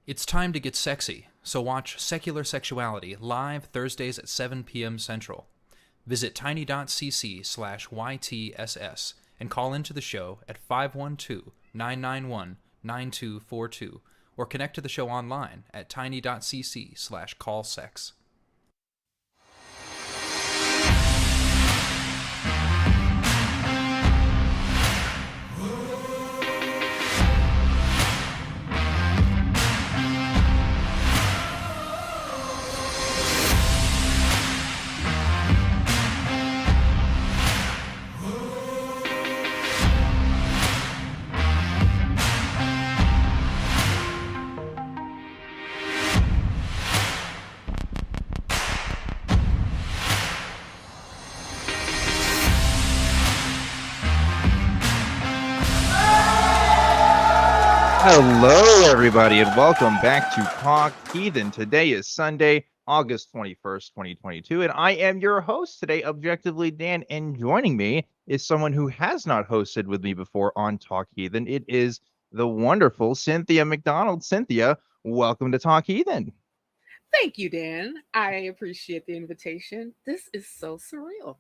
It's time to get sexy, so watch Secular Sexuality live Thursdays at 7 p.m. Central. Visit tiny.cc/YTSS and call into the show at 512-991-9242 or connect to the show online at tiny.cc/callsex. Hello, everybody, and welcome back to Talk Heathen. Today is Sunday, August 21st, 2022, and I am your host today, Objectively Dan, and joining me is someone who has not hosted with me before on Talk Heathen. It is the wonderful Cynthia McDonald. Cynthia, welcome to Talk Heathen. Thank you, Dan. I appreciate the invitation. This is so surreal.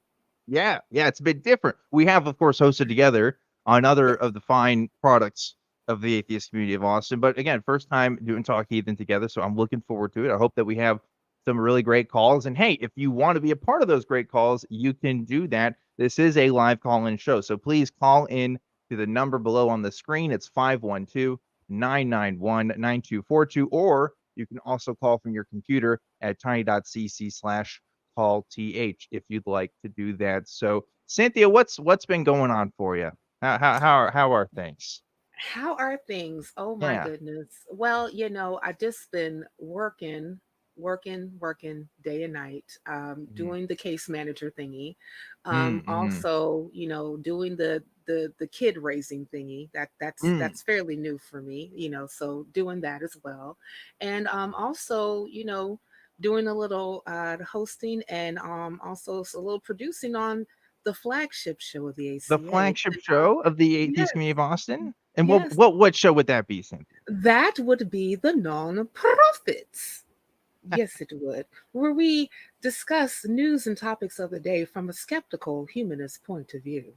Yeah, it's a bit different. We have, of course, hosted together on other of the fine products of the atheist community of Austin. But again, first time doing Talk Heathen together, so I'm looking forward to it. I hope that we have some really great calls. And hey, if you want to be a part of those great calls, you can do that. This is a live call-in show, so please call in to the number below on the screen. It's 512-991-9242, or you can also call from your computer at tiny.cc/call th if you'd like to do that. So, Cynthia, what's been going on for you? How are things? How are things? Oh my Yeah. goodness. Well, I just been working day and night, doing the case manager thingy. Mm-hmm. Also, doing the kid raising thingy. That's fairly new for me, so doing that as well. And also, doing a little hosting and also a little producing on the flagship show of the The ACA. flagship show of the Yes, atheist community of Austin? And what yes, what what show would that be, Cynthia? that would be the non-profits. Yes, it would. Where we discuss news and topics of the day from a skeptical humanist point of view.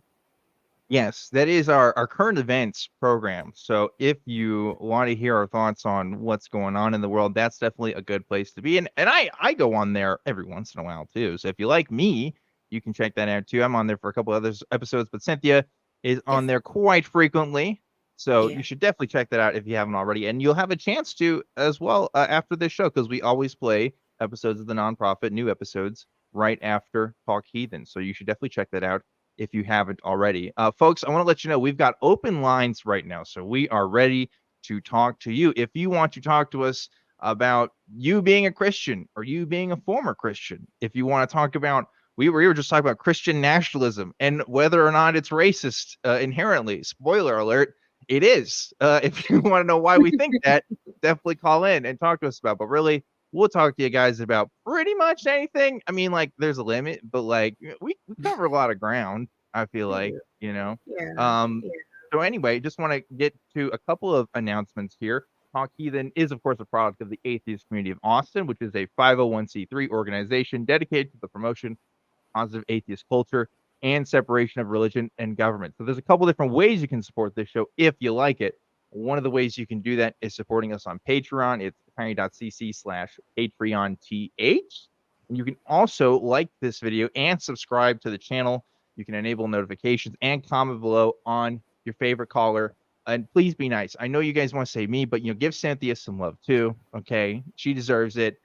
Yes, that is our current events program. So if you want to hear our thoughts on what's going on in the world, that's definitely a good place to be. And I go on there every once in a while too. So if you like me, you can check that out too. I'm on there for a couple other episodes, but Cynthia is on Yes, there quite frequently. So yeah. you should definitely check that out if you haven't already. And you'll have a chance to as well after this show, because we always play episodes of the nonprofit, new episodes right after Talk Heathen. So you should definitely check that out if you haven't already. Folks, I want to let you know we've got open lines right now. So we are ready to talk to you. If you want to talk to us about you being a Christian or you being a former Christian, if you want to talk about, we were just talking about Christian nationalism and whether or not it's racist inherently. Spoiler alert, it is. If you want to know why we think that, definitely call in and talk to us about. But really, we'll talk to you guys about pretty much anything. I mean, like, there's a limit, but like we cover a lot of ground, I feel We like, do. you know. Yeah. Um, Yeah. so anyway, just want to get to a couple of announcements here. Talk Heathen is, of course, a product of the atheist community of Austin, which is a 501c3 organization dedicated to the promotion of positive atheist culture and separation of religion and government. So there's a couple different ways you can support this show if you like it. One of the ways you can do that is supporting us on Patreon. It's tiny.cc/PatreonTH. And you can also like this video and subscribe to the channel. You can enable notifications and comment below on your favorite caller. And please be nice. I know you guys want to say me, but give Cynthia some love too. Okay, she deserves it.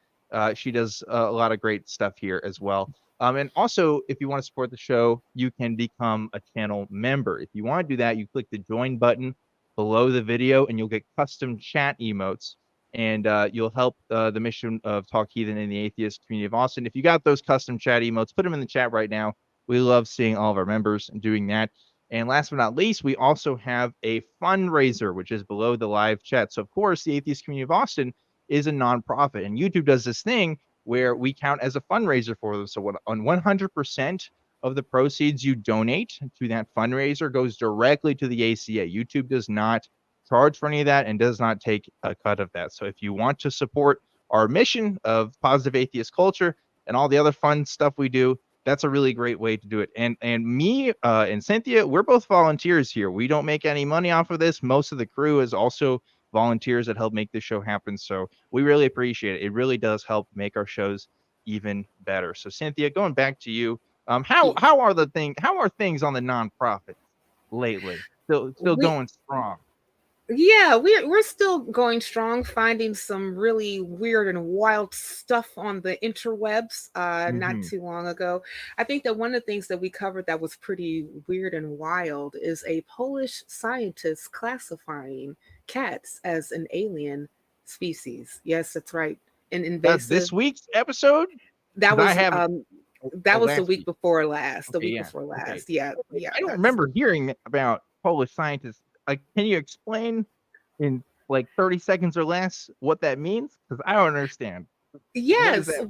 She does a lot of great stuff here as well. And also, if you want to support the show, you can become a channel member. If you want to do that, you click the join button below the video, and you'll get custom chat emotes, and you'll help the mission of Talk Heathen in the atheist community of Austin. If you got those custom chat emotes, put them in the chat right now. We love seeing all of our members and doing that. And last but not least, we also have a fundraiser, which is below the live chat. So, of course, the atheist community of Austin is a nonprofit, and YouTube does this thing where we count as a fundraiser for them. So, on 100% of the proceeds you donate to that fundraiser goes directly to the ACA. YouTube does not charge for any of that and does not take a cut of that. So if you want to support our mission of positive atheist culture and all the other fun stuff we do, that's a really great way to do it. And me and Cynthia, we're both volunteers here. We don't make any money off of this. Most of the crew is also volunteers that help make this show happen. So we really appreciate it. It really does help make our shows even better. So Cynthia, going back to you, how are things on the nonprofit lately? Still We going strong. Yeah, we're still going strong, finding some really weird and wild stuff on the interwebs not Mhm. too long ago. I think that one of the things that we covered that was pretty weird and wild is a Polish scientist classifying cats as an alien species. Yes, that's right. An That's invasive. this week's episode? That Because I was haven't. that Oh, was the last week week. before last. The Okay, week yeah. before Okay. last. Yeah, yeah. I don't That's remember hearing about Polish scientists. Like, can you explain in like 30 seconds or less what that means? Because I don't understand. What does Yes, that mean?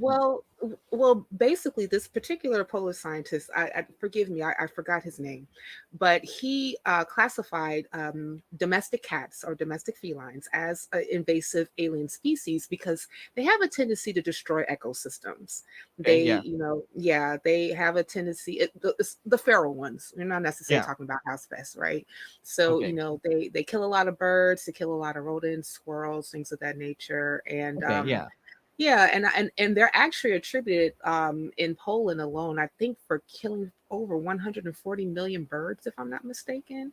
well, basically, this particular Polish scientist, forgive me, I forgot his name, but he classified domestic cats or domestic felines as invasive alien species because they have a tendency to destroy ecosystems. Okay, They, yeah, yeah, they have a tendency. It's the feral ones. We're not necessarily yeah. talking about house pests, right? So, Okay, they kill a lot of birds, they kill a lot of rodents, squirrels, things of that nature, and okay, yeah. yeah, and they're actually attributed in Poland alone, I think, for killing over 140 million birds, if I'm not mistaken.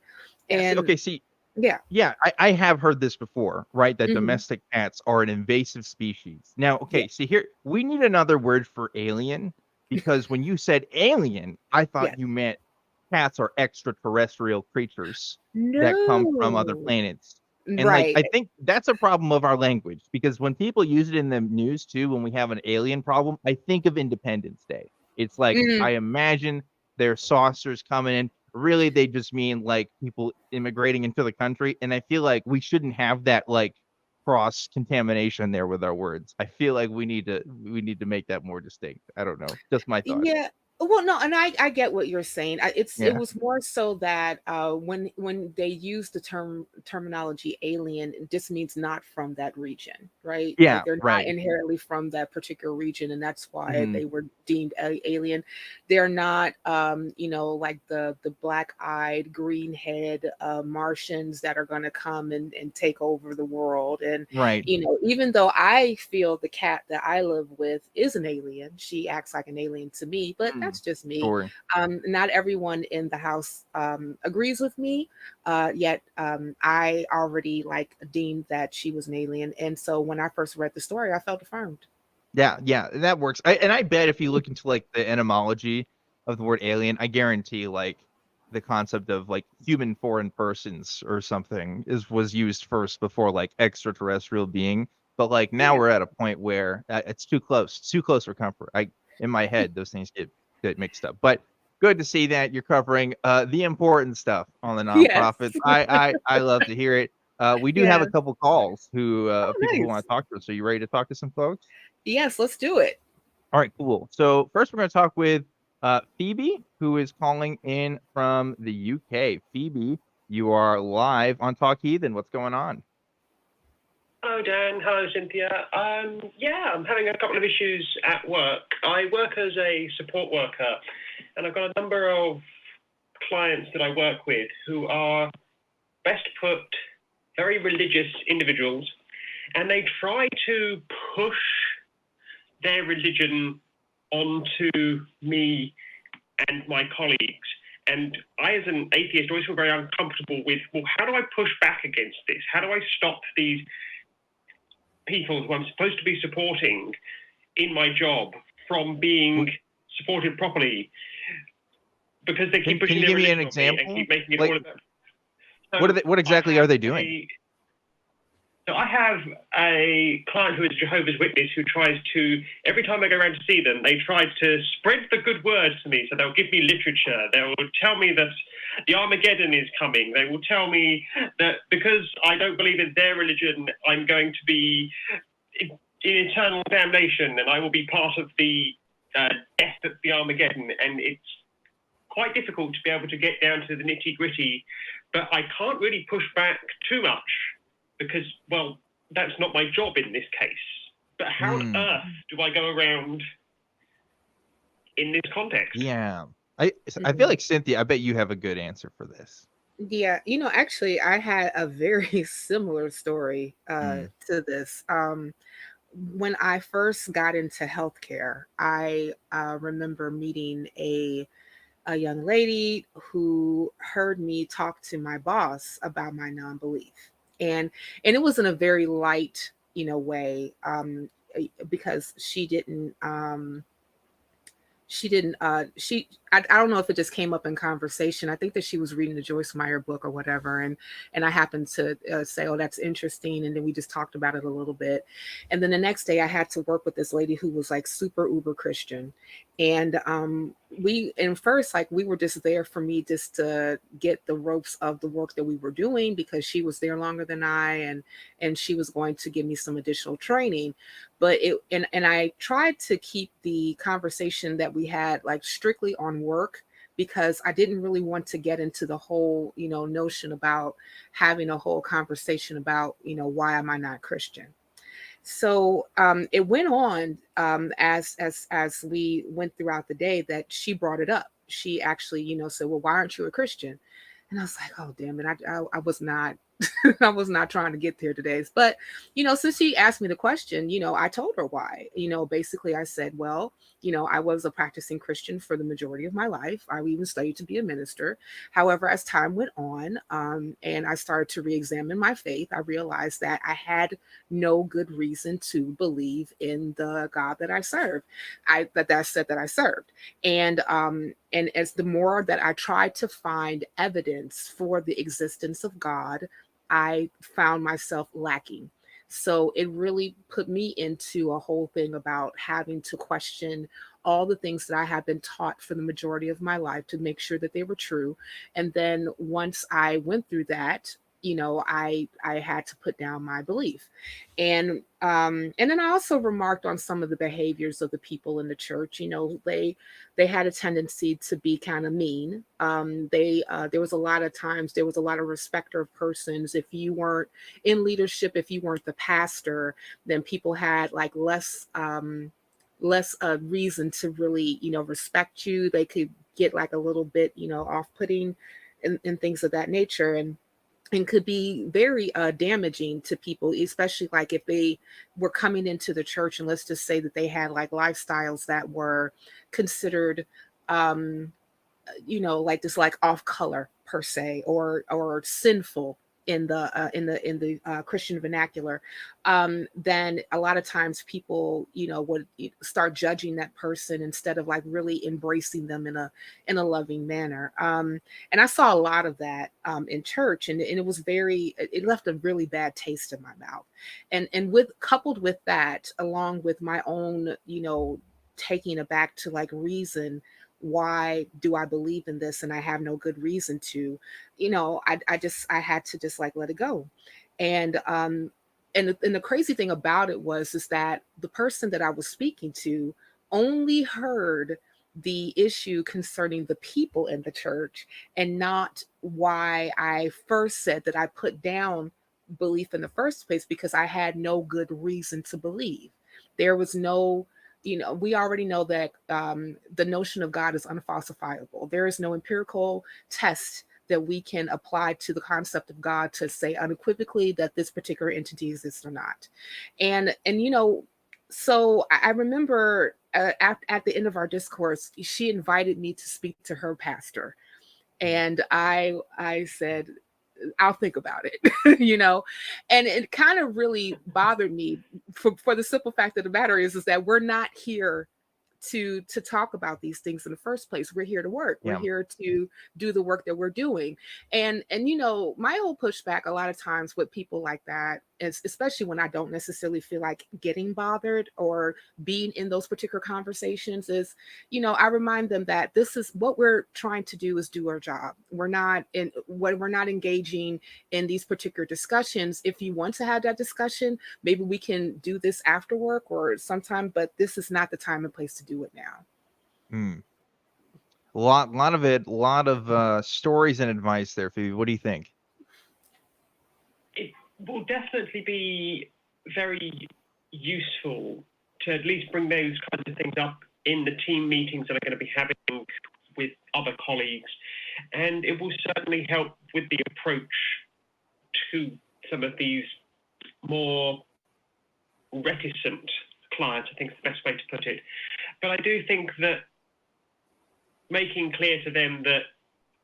Yeah, see, And okay, see, yeah, yeah, I have heard this before, right? That hmm domestic cats are an invasive species. Now, yeah, okay, see here, we need another word for alien because when you said alien, I yeah. thought you meant cats are extraterrestrial creatures that come from other No, planets. And like, right. I think that's a problem of our language because when people use it in the news too, when we have an alien problem, I think of Independence Day. It's like, Mm, I imagine their saucers coming in. Really, they just mean like people immigrating into the country. And I feel like we shouldn't have that like cross contamination there with our words. I feel like we need to make that more distinct. I don't know. Just my thought. yeah. Well, no, and I get what you're saying. It Yeah. was more so that when they use the terminology alien, it just means not from that region, right? Like Yeah. they're not Right. inherently from that particular region, and that's why Mhm. they were deemed alien. They're not, like the black-eyed, green-head Martians that are going to come and take over the world. And Right. even though I feel the cat that I live with is an alien, she acts like an alien to me, but Mm. that's just me. Sure. Not everyone in the house agrees with me, yet I already like deemed that she was an alien. And so when I first read the story, I felt affirmed. Yeah, yeah, that works. I bet if you look into like the etymology of the word alien, I guarantee like the concept of like human foreign persons or something was used first before like extraterrestrial being. But like now Yeah. we're at a point where it's too close. It's too close for comfort. I in my head those things get mixed up. But good to see that you're covering the important stuff on the Yes. nonprofits. I love to hear it. We do have Yeah. a couple calls who Oh, people who want nice. to talk to us. So you ready to talk to some folks? Yes, let's do it. All right, cool. So first, we're going to talk with Phoebe, who is calling in from the UK. Phoebe, you are live on Talk Heathen. What's going on? Hello, Dan. Hello, Cynthia. Yeah, I'm having a couple of issues at work. I work as a support worker, and I've got a number of clients that I work with who are, best put, very religious individuals, and they try to push their religion onto me and my colleagues. And I, as an atheist, always feel very uncomfortable with, well, how do I push back against this? How do I stop these people who I'm supposed to be supporting in my job from being supported properly? Because they keep Can pushing you their give me an religion on me and example? keep making it Like, all about. So what exactly are they doing? So I have a client who is a Jehovah's Witness who tries to, every time I go around to see them, they try to spread the good word to me. So they'll give me literature. They will tell me that the Armageddon is coming. They will tell me that because I don't believe in their religion, I'm going to be in eternal damnation and I will be part of the death at the Armageddon. And it's quite difficult to be able to get down to the nitty-gritty but I can't really push back too much because, well, that's not my job in this case. But how on earth do I go around in this context? Yeah. I feel like, Cynthia, I bet you have a good answer for this. Yeah, actually, I had a very similar story to this. When I first got into healthcare, I remember meeting a young lady who heard me talk to my boss about my non-belief, and it was in a very light, way, because I don't know if it just came up in conversation. I think that she was reading the Joyce Meyer book or whatever, and I happened to say, oh, that's interesting, and then we just talked about it a little bit. And then the next day I had to work with this lady who was like super uber Christian, and first, like, we were just there for me just to get the ropes of the work that we were doing, because she was there longer than I, and she was going to give me some additional training. But I tried to keep the conversation that we had like strictly on work, because I didn't really want to get into the whole, notion about having a whole conversation about, why am I not Christian? So it went on as we went throughout the day, that she brought it up. She actually, said, well, why aren't you a Christian? And I was like, oh, damn it. I was not, I was not trying to get there today. But, since she asked me the question, I told her why. Basically I said, well, I was a practicing Christian for the majority of my life. I even studied to be a minister. However, as time went on, and I started to re-examine my faith, I realized that I had no good reason to believe in the God that I served. That I said that I served. And as the more that I tried to find evidence for the existence of God, I found myself lacking. So it really put me into a whole thing about having to question all the things that I have been taught for the majority of my life to make sure that they were true. And then once I went through that, I had to put down my belief. And then I also remarked on some of the behaviors of the people in the church. They had a tendency to be kind of mean. There was a lot of times, there was a lot of respecter of persons. If you weren't in leadership, if you weren't the pastor, then people had like less reason to really, respect you. They could get like a little bit, off-putting and things of that nature. And could be very damaging to people, especially like if they were coming into the church, and let's just say that they had like lifestyles that were considered like this, like off color per se, or sinful in the Christian vernacular. Then a lot of times people would start judging that person instead of like really embracing them in a loving manner. And I saw a lot of that in church, and it was it left a really bad taste in my mouth. And coupled with that, along with my own taking it back to like reason, why do I believe in this and I have no good reason to, I had to just like let it go. And the crazy thing about it is that the person that I was speaking to only heard the issue concerning the people in the church, and not why I first said that I put down belief in the first place, because I had no good reason to believe. There was no, we already know that the notion of God is unfalsifiable. There is no empirical test that we can apply to the concept of God to say unequivocally that this particular entity exists or not. And so I remember at the end of our discourse, she invited me to speak to her pastor. And I said, I'll think about it, and it kind of really bothered me for the simple fact of the matter is that we're not here to talk about these things in the first place. We're here to work. We're here to do the work that we're doing. And my whole pushback a lot of times with people like that is, especially when I don't necessarily feel like getting bothered or being in those particular conversations, is, I remind them that this is what we're trying to do, is do our job. We're not engaging in these particular discussions. If you want to have that discussion, maybe we can do this after work or sometime, but this is not the time and place to do it now. A lot of stories and advice there, Phoebe. What do you think? It will definitely be very useful to at least bring those kinds of things up in the team meetings that I'm going to be having with other colleagues. And it will certainly help with the approach to some of these more reticent clients, I think is the best way to put it. But I do think that making clear to them that,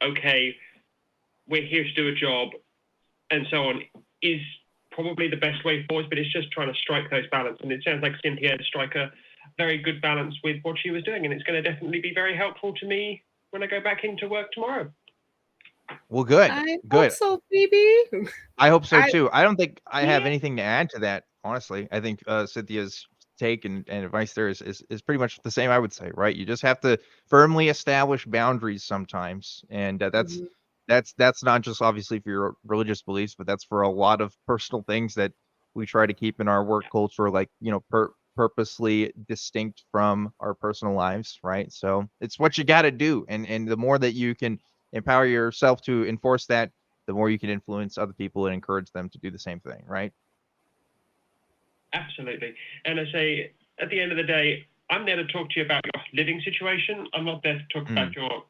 okay, we're here to do a job and so on is probably the best way forward, but it's just trying to strike those balance. And it sounds like Cynthia struck a very good balance with what she was doing, and it's going to definitely be very helpful to me when I go back into work tomorrow. Well, good. I Good. hope so, Phoebe. I hope so too. I don't think I have Yeah. anything to add to that, honestly. I think Cynthia's take and advice there is pretty much the same, I would say, right? You just have to firmly establish boundaries sometimes. And Mhm. that's not just obviously for your religious beliefs, but that's for a lot of personal things that we try to keep in our work culture, like, you know, purposely distinct from our personal lives, right? So it's what you got to do. And the more that you can empower yourself to enforce that, the more you can influence other people and encourage them to do the same thing, right? Absolutely. And I say, at the end of the day, I'm there to talk to you about your living situation. I'm not there to talk about your,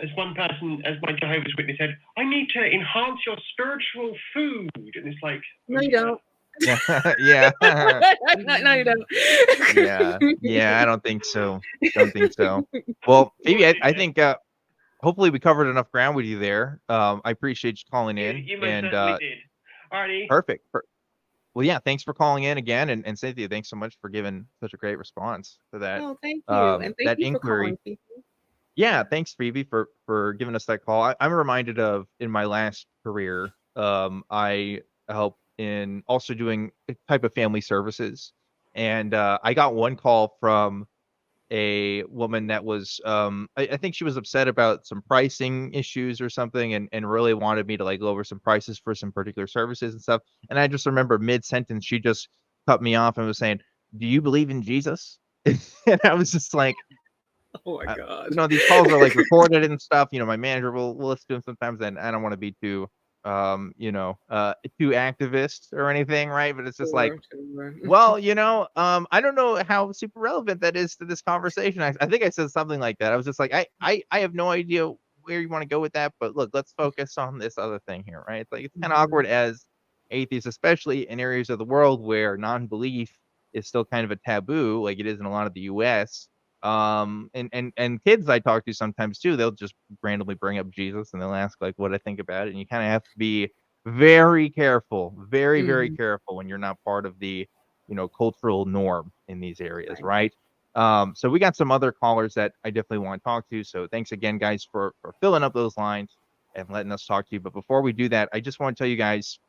as one person, as my Jehovah's Witness said, I need to enhance your spiritual food. And it's like, No, you don't. Yeah. Yeah. No, you don't. Yeah. I don't think so. Don't think so. Well, Phoebe, I think hopefully we covered enough ground with you there. I appreciate you calling in. You most And certainly did. Alrighty. perfect. Well, yeah, thanks for calling in again. And Cynthia, thanks so much for giving such a great response to that Oh, thank you. And thank that you for inquiry. calling, Phoebe. Yeah, thanks, Phoebe, for giving us that call. I'm reminded of in my last career, I helped in also doing a type of family services, and I got one call from a woman that was, I think she was upset about some pricing issues or something, and really wanted me to like lower some prices for some particular services and stuff. And I just remember mid sentence, she just cut me off and was saying, "Do you believe in Jesus?" And I was just like, Oh my God. you know, these calls are like recorded and stuff. You know, my manager will listen to them sometimes, and I don't want to be too, too activist or anything, right? But it's just like, Sure. well, you know, I don't know how super relevant that is to this conversation. I think I said something like that. I was just like, I have no idea where you want to go with that, but look, let's focus on this other thing here, right? It's like it's kind of awkward as atheists, especially in areas of the world where non-belief is still kind of a taboo, like it is in a lot of the U.S. And kids I talk to sometimes too, they'll just randomly bring up Jesus and they'll ask like what I think about it, and you kind of have to be very careful, very Mhm. careful when you're not part of the, you know, cultural norm in these areas, Right. right? So we got some other callers that I definitely want to talk to. So thanks again, guys, for filling up those lines and letting us talk to you. But before we do that, I just want to tell you guys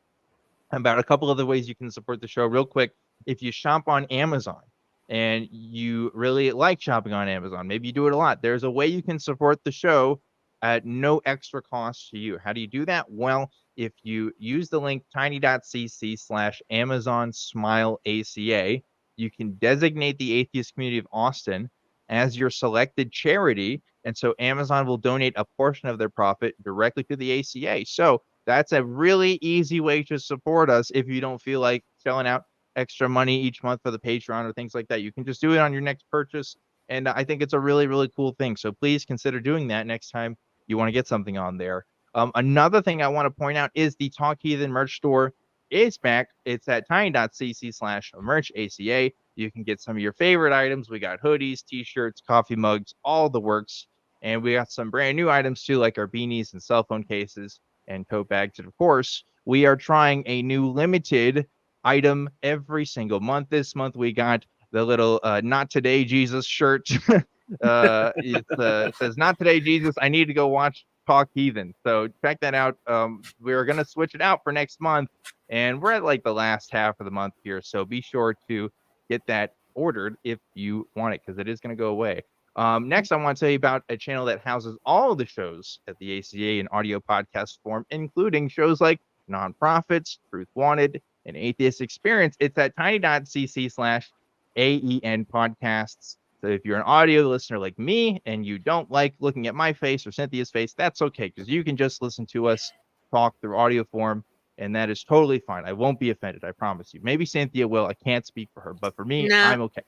about a couple other ways you can support the show real quick. If you shop on Amazon and you really like shopping on Amazon, maybe you do it a lot, there's a way you can support the show at no extra cost to you. How do you do that? Well, if you use the link tiny.cc/Amazon Smile ACA, you can designate the Atheist Community of Austin as your selected charity. And so Amazon will donate a portion of their profit directly to the ACA. So that's a really easy way to support us if you don't feel like shelling out extra money each month for the Patreon or things like that. You can just do it on your next purchase. And I think it's a really, really cool thing. So please consider doing that next time you want to get something on there. Another thing I want to point out is the Talk Heathen merch store is back. It's at tiny.cc/merch ACA. You can get some of your favorite items. We got hoodies, t-shirts, coffee mugs, all the works. And we got some brand new items too, like our beanies and cell phone cases and tote bags. And of course, we are trying a new limited item every single month. This month we got the little "Not Today Jesus" shirt. It says "Not Today Jesus, I need to go watch Talk Heathen." So check that out. We're gonna switch it out for next month, and we're at like the last half of the month here. So be sure to get that ordered if you want it, because it is gonna go away. Next, I want to tell you about a channel that houses all of the shows at the ACA in audio podcast form, including shows like Nonprofits, Truth Wanted, and Atheist Experience. It's at tiny.cc/AEN podcasts. So if you're an audio listener like me and you don't like looking at my face or Cynthia's face, that's okay, because you can just listen to us talk through audio form, and that is totally fine. I won't be offended, I promise you. Maybe Cynthia will. I can't speak for her, but for me, Nah. I'm okay.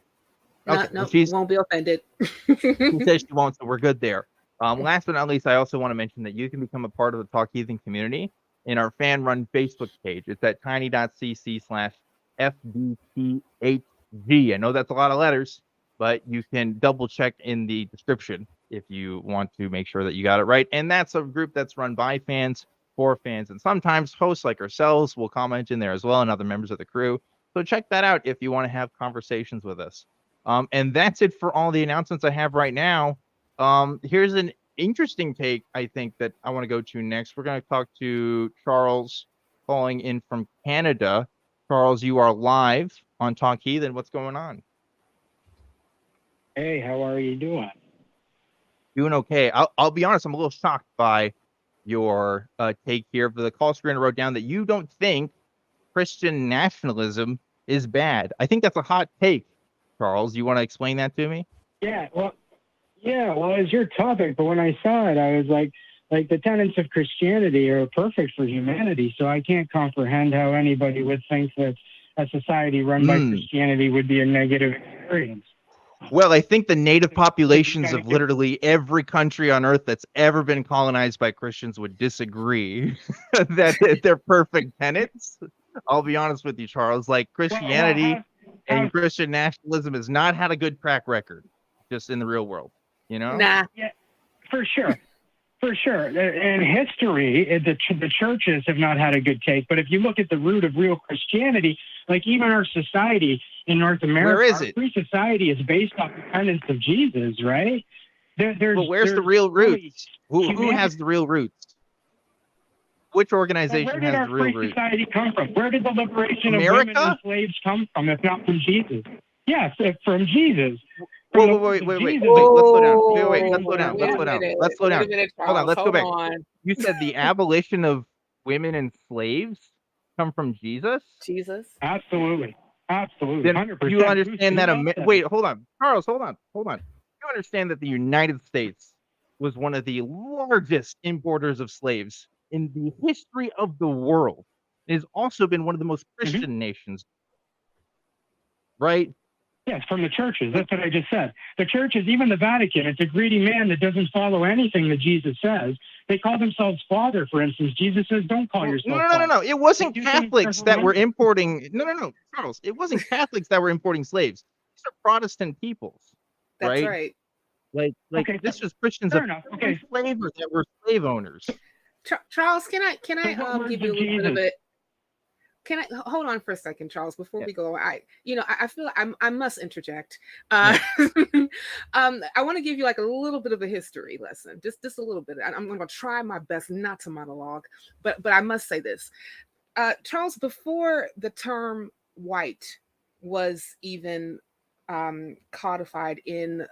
Okay, No, well, won't be offended. she says she won't, so we're good there. Last but not least, I also want to mention that you can become a part of the Talk Heathen community in our fan-run Facebook page. It's at tiny.cc/FDTHG. I know that's a lot of letters, but you can double check in the description if you want to make sure that you got it right. And that's a group that's run by fans, for fans, and sometimes hosts like ourselves will comment in there as well, and other members of the crew. So check that out if you want to have conversations with us. And that's it for all the announcements I have right now. Here's an interesting take, I think, that I want to go to next. We're going to talk to Charles calling in from Canada. Charles, you are live on Talk Heathen. What's going on? Hey, how are you doing? Doing okay. I'll be honest, I'm a little shocked by your take here. For the call screen, I wrote down that you don't think Christian nationalism is bad. I think that's a hot take. Charles, you want to explain that to me? Yeah, well, it's your topic, but when I saw it, I was like the tenets of Christianity are perfect for humanity, so I can't comprehend how anybody would think that a society run by Christianity would be a negative experience. Well, I think the native populations of literally every country on earth that's ever been colonized by Christians would disagree that they're perfect tenets. I'll be honest with you, Charles. Like Christianity and Christian nationalism has not had a good track record, just in the real world, you know? Nah. Yeah, for sure. For sure. In history, the churches have not had a good take. But if you look at the root of real Christianity, like even our society in North America, where is it? Our free society is based on the tenets of Jesus, right? Well, where's the real roots? Who has the real roots? Which organization has the real roots? Where did our free society come from? Where did the liberation of women and slaves come from, if not from Jesus? Yes, from Jesus. Wait. Let's slow down. Let's slow down. Hold on. Let's go back. You said the abolition of women and slaves come from Jesus? Jesus. Absolutely. Then 100%. you understand that? Wait, hold on. Charles, hold on. You understand that the United States was one of the largest importers of slaves in the history of the world. It has also been one of the most Christian nations, right? Yes, from the churches. That's what I just said. The churches, even the Vatican, it's a greedy man that doesn't follow anything that Jesus says. They call themselves Father, for instance. Jesus says, don't call yourself Father. No. It wasn't Catholics that were importing. No, Charles. It wasn't Catholics that were importing slaves. These are Protestant peoples. That's right. Like okay, this was Christians of flavor that were slave owners. Charles, can I give you a little bit of it? Can I hold on for a second, Charles, before we go? I feel I must interject. I want to give you like a little bit of a history lesson, just a little bit. I'm going to try my best not to monologue, but I must say this, Charles. Before the term white was even codified in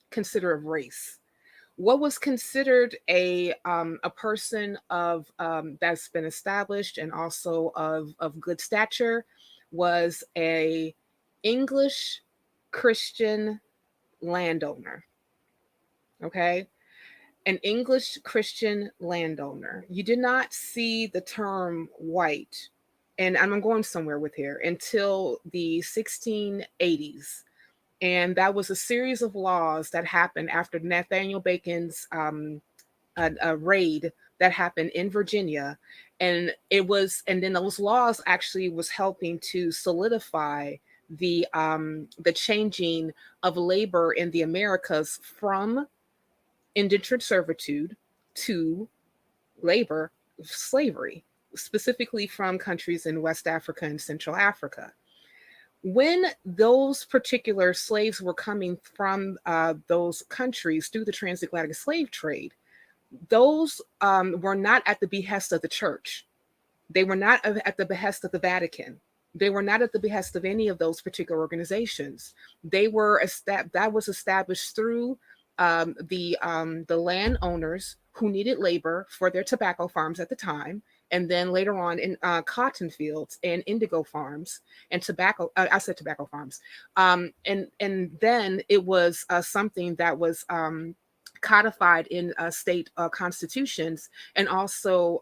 considerate race, what was considered a person of that's been established and also of good stature was a English Christian landowner. Okay, an English Christian landowner. You did not see the term white, and I'm going somewhere with here, until the 1680s. And that was a series of laws that happened after Nathaniel Bacon's a raid that happened in Virginia. And then those laws actually was helping to solidify the changing of labor in the Americas from indentured servitude to labor slavery, specifically from countries in West Africa and Central Africa. When those particular slaves were coming from those countries through the transatlantic slave trade, those were not at the behest of the church. They were not at the behest of the Vatican. They were not at the behest of any of those particular organizations. They were that was established through the landowners who needed labor for their tobacco farms at the time, and then later on in cotton fields and indigo farms and tobacco. I said tobacco farms, and then it was something that was codified in state constitutions, and also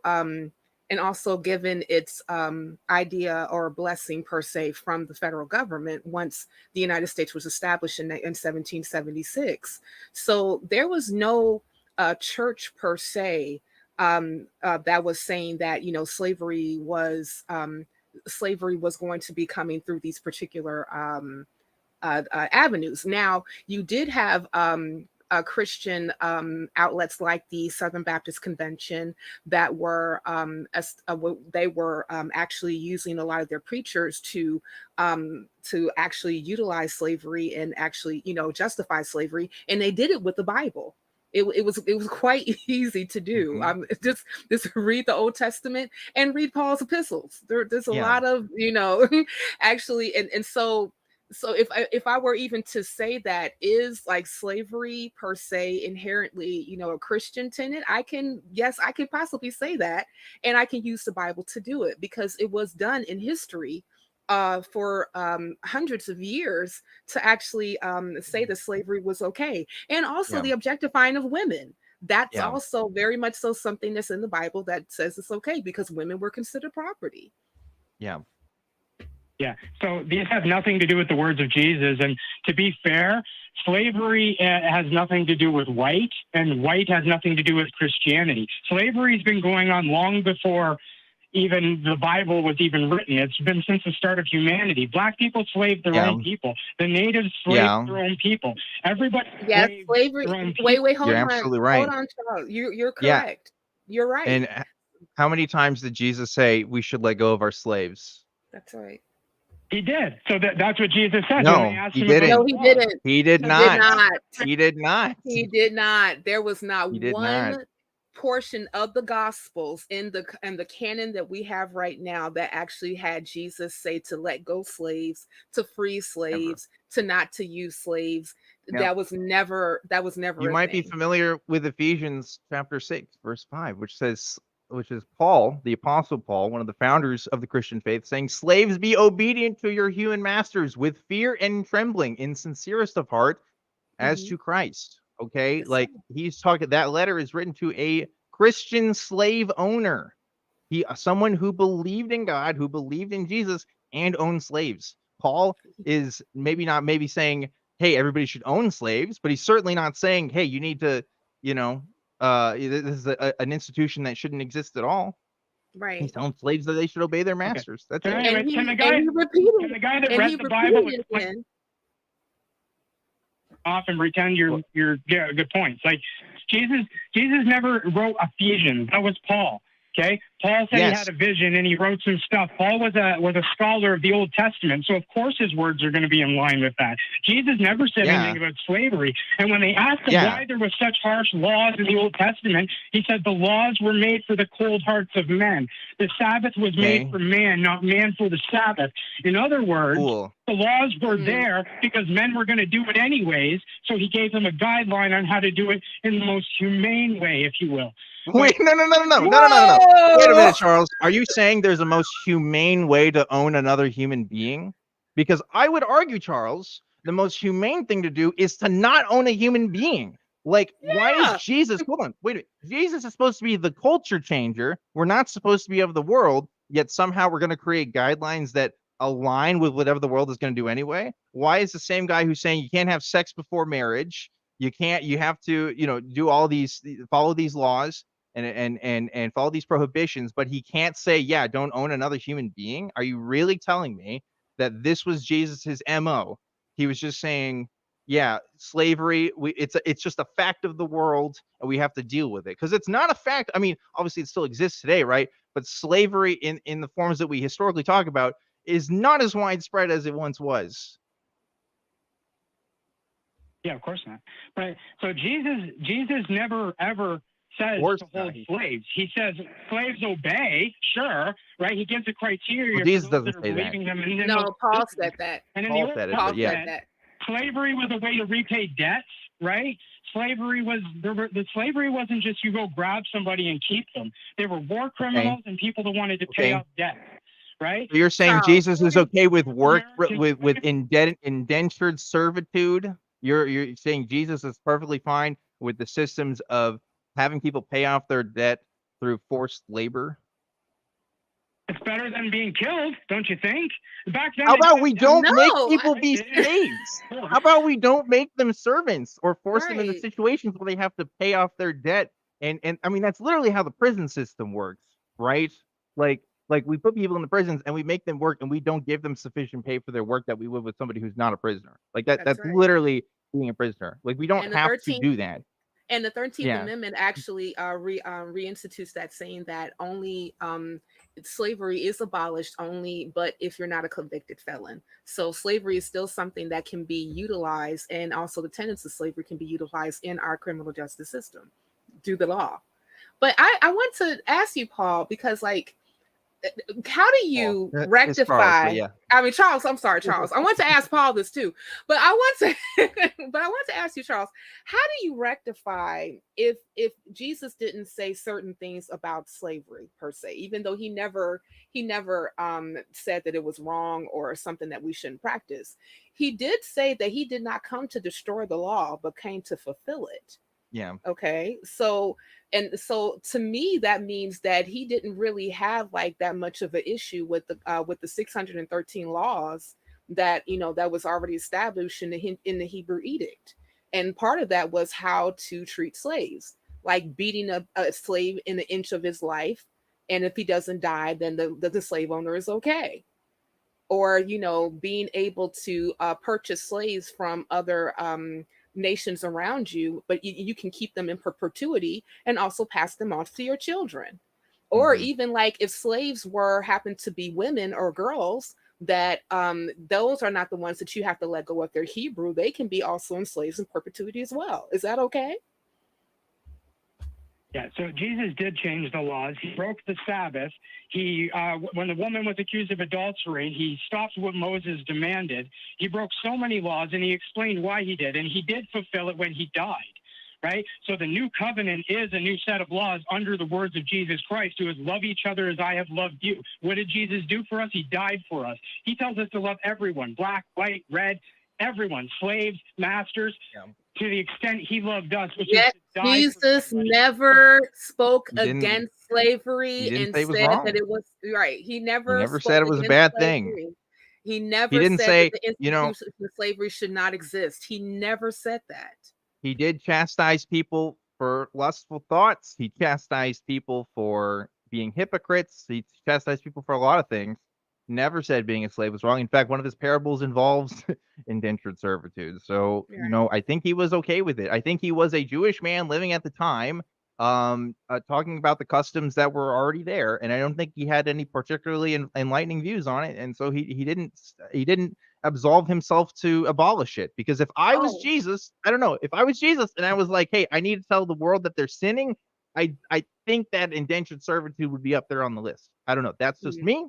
given its idea or blessing per se from the federal government once the United States was established in 1776. So there was no church per se that was saying that, you know, slavery was going to be coming through these particular avenues. Now, you did have Christian outlets like the Southern Baptist Convention that were actually using a lot of their preachers to actually utilize slavery and actually, you know, justify slavery, and they did it with the Bible. It was quite easy to do. Just read the Old Testament and read Paul's epistles. There's a lot of, you know, actually, and so if I were even to say that is like slavery per se inherently, you know, a Christian tenet, I can possibly say that, and I can use the Bible to do it because it was done in history for hundreds of years to actually say that slavery was okay. And also the objectifying of women. That's also very much so something that's in the Bible that says it's okay because women were considered property. Yeah. So these have nothing to do with the words of Jesus. And to be fair, slavery has nothing to do with white, and white has nothing to do with Christianity. Slavery has been going on long before even the Bible was even written. It's been since the start of humanity. Black people slaved their own people. The natives slaved their own people. Everybody slavery. Wait, hold You're on. absolutely right. Hold on, Charles. You're correct. You're right. And how many times did Jesus say we should let go of our slaves? That's right. He did. So that's what Jesus said. No, he didn't. No, he didn't. He did not. He did not. There was not one portion of the Gospels in the canon that we have right now that actually had Jesus say to let go slaves, to free slaves, to not to use slaves. Yep. That was never. You might be familiar with Ephesians chapter 6, verse 5, which is Paul, the Apostle Paul, one of the founders of the Christian faith, saying, "Slaves, be obedient to your human masters with fear and trembling, in sincerest of heart, as to Christ." Okay, like he's talking. That letter is written to a Christian slave owner, someone who believed in God, who believed in Jesus, and owned slaves. Paul is maybe saying, "Hey, everybody should own slaves," but he's certainly not saying, "Hey, you need to, you know." This is an institution that shouldn't exist at all. Right. He's telling slaves that they should obey their masters. That's it. Can the guy that read the Bible off and pretend you're good points? Like Jesus never wrote Ephesians. That was Paul. Okay, Paul said he had a vision and he wrote some stuff. Paul was a scholar of the Old Testament, so of course his words are going to be in line with that. Jesus never said anything about slavery. And when they asked him why there was such harsh laws in the Old Testament, he said the laws were made for the cold hearts of men. The Sabbath was made for man, not man for the Sabbath. In other words, the laws were there because men were going to do it anyways. So he gave them a guideline on how to do it in the most humane way, if you will. Wait, no. Wait a minute, Charles. Are you saying there's a most humane way to own another human being? Because I would argue, Charles, the most humane thing to do is to not own a human being. Like, why is Jesus? Hold on, wait a minute. Jesus is supposed to be the culture changer. We're not supposed to be of the world, yet somehow we're going to create guidelines that align with whatever the world is going to do anyway. Why is the same guy who's saying you can't have sex before marriage? You have to, do all these, follow these laws and follow these prohibitions, but he can't say, don't own another human being? Are you really telling me that this was Jesus's MO? He was just saying, slavery, it's just a fact of the world and we have to deal with it. Because it's not a fact. I mean, obviously it still exists today, right? But slavery in the forms that we historically talk about is not as widespread as it once was. Yeah, of course not. Right. So Jesus never ever says to hold slaves. He says slaves obey, sure, right? He gives a criteria. Well, Jesus doesn't say that. No, Paul said that. And Paul said it, Paul said that. Slavery was a way to repay debts. right? Slavery wasn't just you go grab somebody and keep them. They were war criminals and people that wanted to pay off debt, right? So you're saying Charles. Jesus is okay with work American- with indentured servitude? You're saying Jesus is perfectly fine with the systems of having people pay off their debt through forced labor? It's better than being killed, don't you think? Back then, How about we don't make No, people be slaves? How about we don't make them servants or force them into Right. situations where they have to pay off their debt? And I mean, that's literally how the prison system works, right? Like we put people in the prisons and we make them work and we don't give them sufficient pay for their work that we would with somebody who's not a prisoner. Like that's right. literally being a prisoner. Like we don't And the have 13th to do that. And the 13th Yeah. Amendment actually reinstitutes that, saying that only slavery is abolished only, but if you're not a convicted felon. So slavery is still something that can be utilized, and also the tenets of slavery can be utilized in our criminal justice system through the law. But I want to ask you, Paul, because like, how do you Well, it's rectify? Charles, yeah. I mean, Charles. I'm sorry, Charles. I want to ask Paul this too, but I want to ask you, Charles. How do you rectify if Jesus didn't say certain things about slavery per se, even though he never said that it was wrong or something that we shouldn't practice? He did say that he did not come to destroy the law, but came to fulfill it. Yeah. Okay. So to me, that means that he didn't really have like that much of an issue with the 613 laws that, that was already established in the Hebrew Edict. And part of that was how to treat slaves, like beating a slave in an inch of his life. And if he doesn't die, then the slave owner is okay. Or, being able to purchase slaves from other nations around you, but you can keep them in perpetuity and also pass them on to your children. Or even like if slaves happen to be women or girls, that those are not the ones that you have to let go of their Hebrew. They can be also enslaved in perpetuity as well. Is that okay? Yeah, so Jesus did change the laws. He broke the Sabbath. He, when the woman was accused of adultery, he stopped what Moses demanded. He broke so many laws, and he explained why he did, and he did fulfill it when he died, right? So the new covenant is a new set of laws under the words of Jesus Christ, who is love each other as I have loved you. What did Jesus do for us? He died for us. He tells us to love everyone, black, white, red, everyone, slaves, masters. Yeah. To the extent he loved us, which is to die. Jesus never spoke against slavery and said that it was right. He never said it was a bad slavery. thing. He never didn't said say, that the institution of slavery should not exist. He never said that. He did chastise people for lustful thoughts. He chastised people for being hypocrites. He chastised people for a lot of things. Never said being a slave was wrong. In fact, one of his parables involves indentured servitude. So, I think he was okay with it. I think he was a Jewish man living at the time, talking about the customs that were already there. And I don't think he had any particularly enlightening views on it. And so he didn't absolve himself to abolish it. Because if I was Jesus, I don't know, if I was Jesus and I was like, hey, I need to tell the world that they're sinning, I think that indentured servitude would be up there on the list. I don't know. That's just me.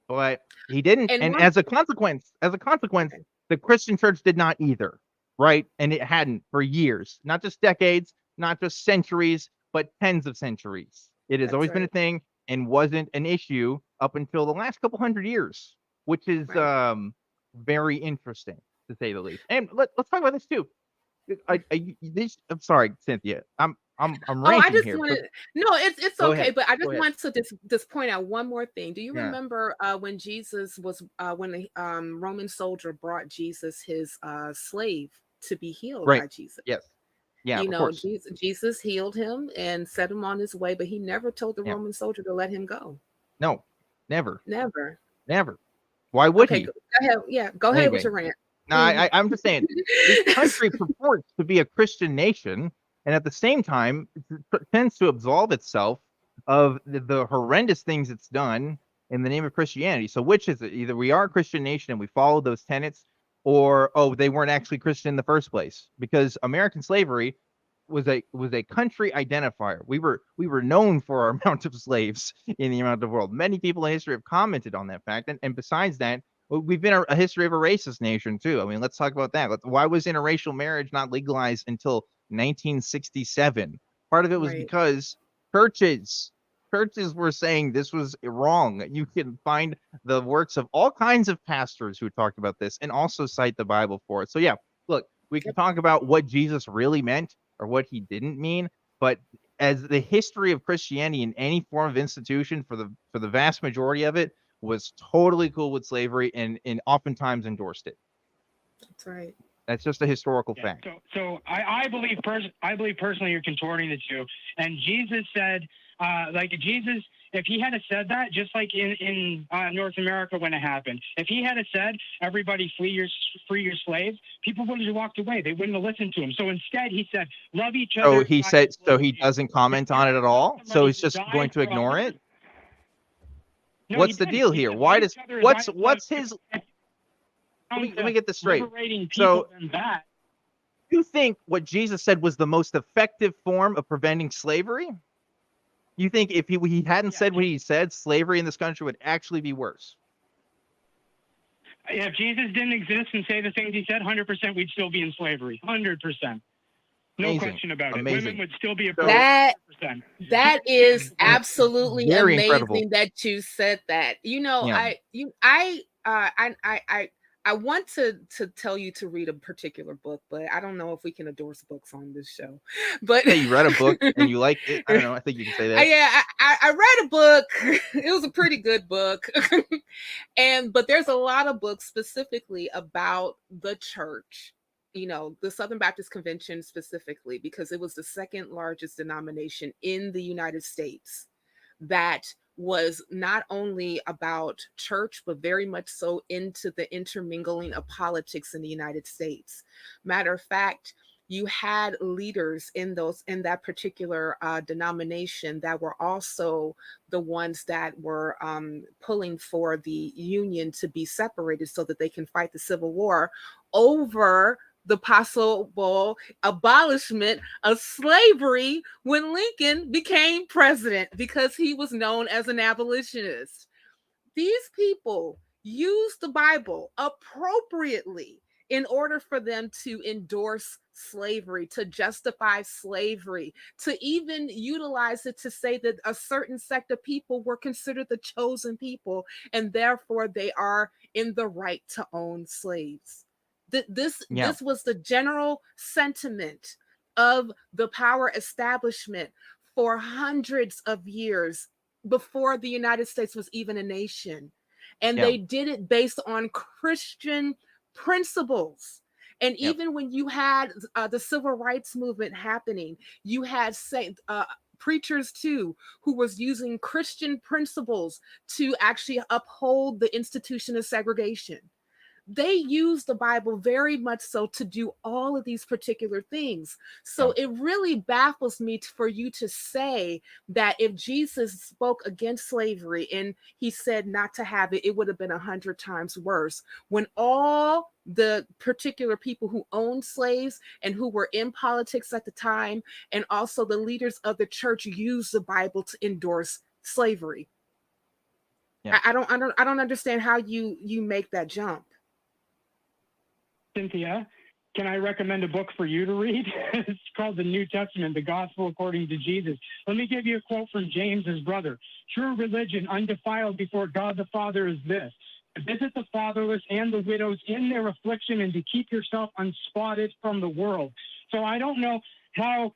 But he didn't, and as a consequence, the Christian church did not either, right? And it hadn't for years, not just decades, not just centuries, but tens of centuries. It has always been a thing and wasn't an issue up until the last couple hundred years, which is very interesting to say the least. And let's talk about this too. I'm sorry, Cynthia. I'm ranting here. No, it's okay. Ahead. But I just want to just point out one more thing. Do you remember when Jesus was when the Roman soldier brought Jesus his slave to be healed by Jesus? Yes. Yeah. Jesus healed him and set him on his way, but he never told the Roman soldier to let him go. No, never. Never. Why would he? Go ahead. Yeah, go ahead with your rant. No, I'm just saying, this country purports to be a Christian nation, and at the same time, it tends to absolve itself of the horrendous things it's done in the name of Christianity. So which is it? Either we are a Christian nation and we follow those tenets, or, they weren't actually Christian in the first place. Because American slavery was a country identifier. We were known for our amount of slaves in the amount of the world. Many people in history have commented on that fact. And besides that, We've been a history of a racist nation too. I mean, let's talk about that. Why was interracial marriage not legalized until 1967? Part of it was Right. because churches were saying this was wrong. You can find the works of all kinds of pastors who talked about this and also cite the Bible for it. So yeah, look, we can talk about what Jesus really meant or what he didn't mean, but as the history of Christianity in any form of institution for the vast majority of it was totally cool with slavery and oftentimes endorsed it. That's right. That's just a historical fact. So I believe personally you're contorting the two. And Jesus said, Jesus, if he had said that, just like in North America when it happened, if he had said, everybody free your slaves, people would have walked away. They wouldn't have listened to him. So instead he said, love each other. So he doesn't comment on it at all. So he's just going to ignore it. No, what's the deal here? Why does what's his? Let me get this straight. So you think what Jesus said was the most effective form of preventing slavery? You think if he hadn't said what he said, slavery in this country would actually be worse? If Jesus didn't exist and say the things he said, 100% we'd still be in slavery. 100%. No question about it. Women would still be oppressed. That is absolutely very amazing incredible that you said that. You know, yeah. I want to tell you to read a particular book, but I don't know if we can endorse books on this show. But hey, you read a book and you liked it. I don't know. I think you can say that. Yeah, I read a book. It was a pretty good book. But there's a lot of books specifically about the church. You know, the Southern Baptist Convention specifically, because it was the second largest denomination in the United States that was not only about church, but very much so into the intermingling of politics in the United States. Matter of fact, you had leaders in that particular denomination that were also the ones that were pulling for the Union to be separated so that they can fight the Civil War over the possible abolishment of slavery when Lincoln became president, because he was known as an abolitionist. These people used the Bible appropriately in order for them to endorse slavery, to justify slavery, to even utilize it to say that a certain sect of people were considered the chosen people, and therefore they are in the right to own slaves. This was the general sentiment of the power establishment for hundreds of years before the United States was even a nation. And they did it based on Christian principles. And even when you had the civil rights movement happening, you had preachers too who was using Christian principles to actually uphold the institution of segregation. They use the Bible very much so to do all of these particular things. So it really baffles me for you to say that if Jesus spoke against slavery and he said not to have it, it would have been 100 times worse, when all the particular people who owned slaves and who were in politics at the time, and also the leaders of the church, used the Bible to endorse slavery. I don't understand how you make that jump. Cynthia, can I recommend a book for you to read? It's called The New Testament, The Gospel According to Jesus. Let me give you a quote from James, his brother. True religion, undefiled before God the Father, is this: to visit the fatherless and the widows in their affliction, and to keep yourself unspotted from the world. So I don't know how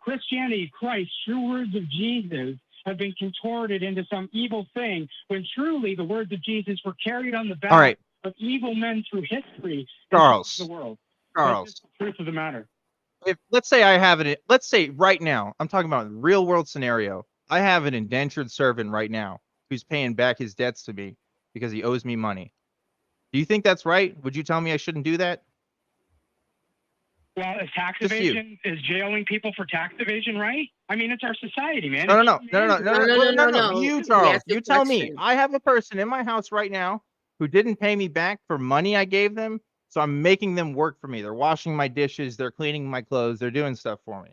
Christianity, Christ, true words of Jesus, have been contorted into some evil thing, when truly the words of Jesus were carried on the back of evil men through history. Charles, the world. Charles, that's the truth of the matter. If let's say right now, I'm talking about a real world scenario. I have an indentured servant right now who's paying back his debts to me because he owes me money. Do you think that's right? Would you tell me I shouldn't do that? Well, is tax evasion, is jailing people for tax evasion right? I mean, it's our society, man. No. You, Charles, you tell me. I have a person in my house right now who didn't pay me back for money I gave them, so I'm making them work for me. They're washing my dishes, they're cleaning my clothes, they're doing stuff for me.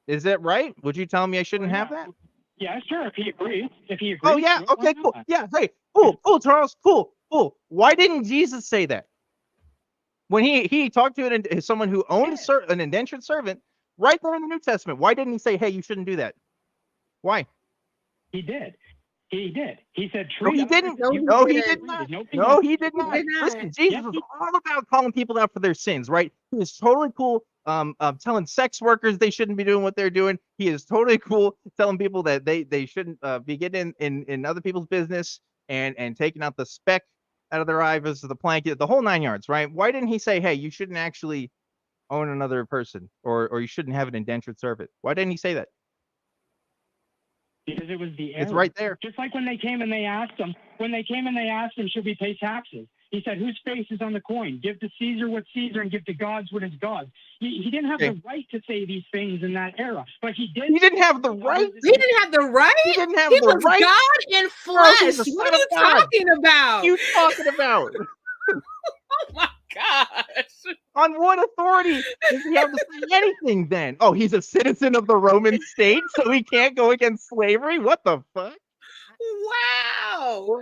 Is that right? Would you tell me I shouldn't have that? Yeah, sure. If he agrees. Oh yeah. Okay. Cool. Yeah. Hey. Cool. Charles. Cool. cool. Why didn't Jesus say that? When he talked to someone who owned an indentured servant right there in the New Testament, why didn't he say, hey, you shouldn't do that? Why? He did. He did. He said, No, he didn't. No, he did not. No, he did not. Listen, Jesus was all about calling people out for their sins, right? He is totally cool telling sex workers they shouldn't be doing what they're doing. He is totally cool telling people that they shouldn't be getting in other people's business and taking out the speck out of their eye versus the plank, the whole 9 yards, right? Why didn't he say, hey, you shouldn't actually own another person or you shouldn't have an indentured servant? Why didn't he say that? Because it was the error. It's right there. Just like when they came and they asked him, should we pay taxes? He said, whose face is on the coin? Give to Caesar what's Caesar and give to God's what is God's. He didn't have the right to say these things in that era, but he did. He didn't have the right. He didn't have the right. He didn't have he the was right. God in flesh. What are you talking about? What are you talking about? Oh my gosh. On what authority does he have to say anything then? Oh, he's a citizen of the Roman state, so he can't go against slavery? What the fuck? Wow.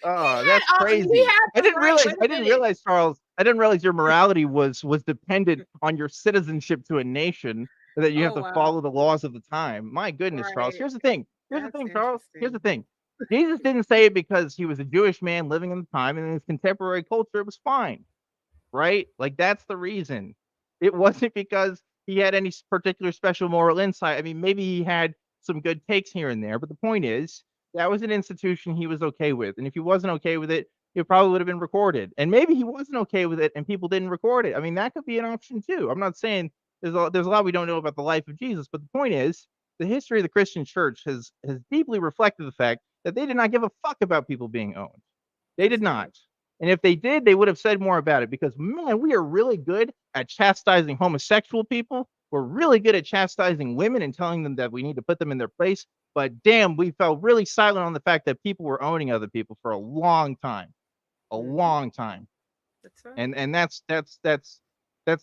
Oh, that's crazy. I didn't realize, Charles. I didn't realize your morality was dependent on your citizenship to a nation, that you have to follow the laws of the time. My goodness, Charles. Here's the thing. Charles. Here's the thing. Jesus didn't say it because he was a Jewish man living in the time, and in his contemporary culture, it was fine. Right? Like, that's the reason. It wasn't because he had any particular special moral insight. I mean, maybe he had some good takes here and there, but the point is, that was an institution he was okay with. And if he wasn't okay with it, it probably would have been recorded. And maybe he wasn't okay with it and people didn't record it. I mean, that could be an option too. I'm not saying there's a lot we don't know about the life of Jesus, but the point is, the history of the Christian church has deeply reflected the fact that they did not give a fuck about people being owned. They did not. And if they did, they would have said more about it, because, man, we are really good at chastising homosexual people. We're really good at chastising women and telling them that we need to put them in their place. But damn, we felt really silent on the fact that people were owning other people for a long time. A long time. That's right. And that's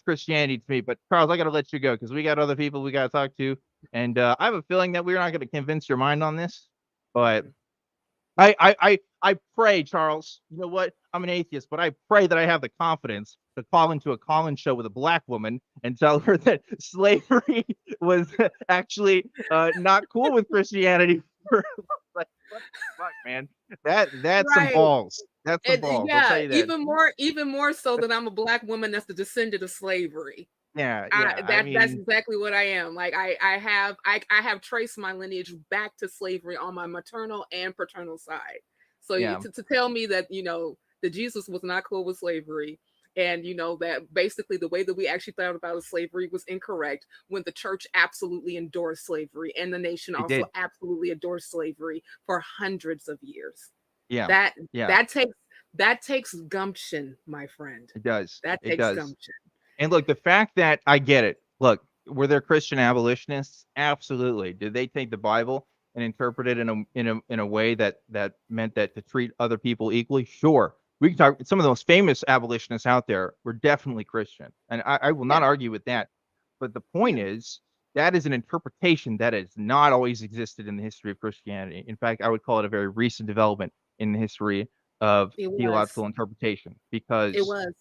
Christianity to me. But Charles, I got to let you go because we got other people we got to talk to. And I have a feeling that we're not going to convince your mind on this. But I pray, Charles, you know what? I'm an atheist, but I pray that I have the confidence to call into a call-in show with a black woman and tell her that slavery was actually not cool with Christianity. Like, what the fuck, man? That's some balls. That's some balls. Yeah, I'll tell you that. even more so that I'm a black woman that's the descendant of slavery. Yeah, that's exactly what I am. Like I have traced my lineage back to slavery on my maternal and paternal side. So to tell me that, you know, that Jesus was not cool with slavery, and, you know, that basically the way that we actually thought about slavery was incorrect, when the church absolutely endorsed slavery and the nation also absolutely endorsed slavery for hundreds of years. That takes gumption, my friend. It does. That takes gumption. And look, the fact that I get it. Look, were there Christian abolitionists? Absolutely. Did they take the Bible and interpret it in a way that meant that to treat other people equally? Sure. We can talk. Some of the most famous abolitionists out there were definitely Christian, and I will not argue with that. But the point is, that is an interpretation that has not always existed in the history of Christianity. In fact, I would call it a very recent development in the history of theological interpretation, because it was.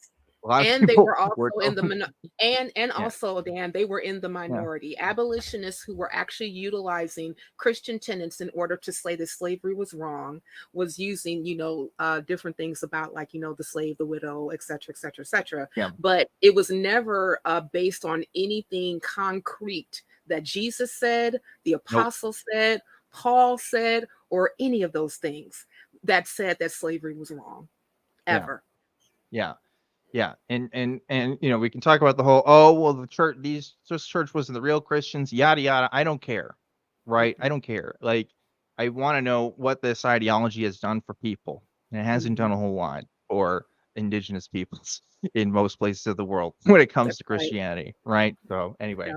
And they were also in the also, Dan, they were in the minority. Abolitionists who were actually utilizing Christian tenets in order to say that slavery was wrong, was using, you know, different things about, like, you know, the slave, the widow, et cetera, et cetera, et cetera. But it was never based on anything concrete that Jesus said, the apostles said, Paul said, or any of those things that said that slavery was wrong, ever. Yeah, and you know, we can talk about the whole, the church, this church wasn't the real Christians, yada yada. I don't care, right? I don't care. Like, I want to know what this ideology has done for people, and it hasn't done a whole lot for indigenous peoples in most places of the world when it comes to Christianity, right? So anyway,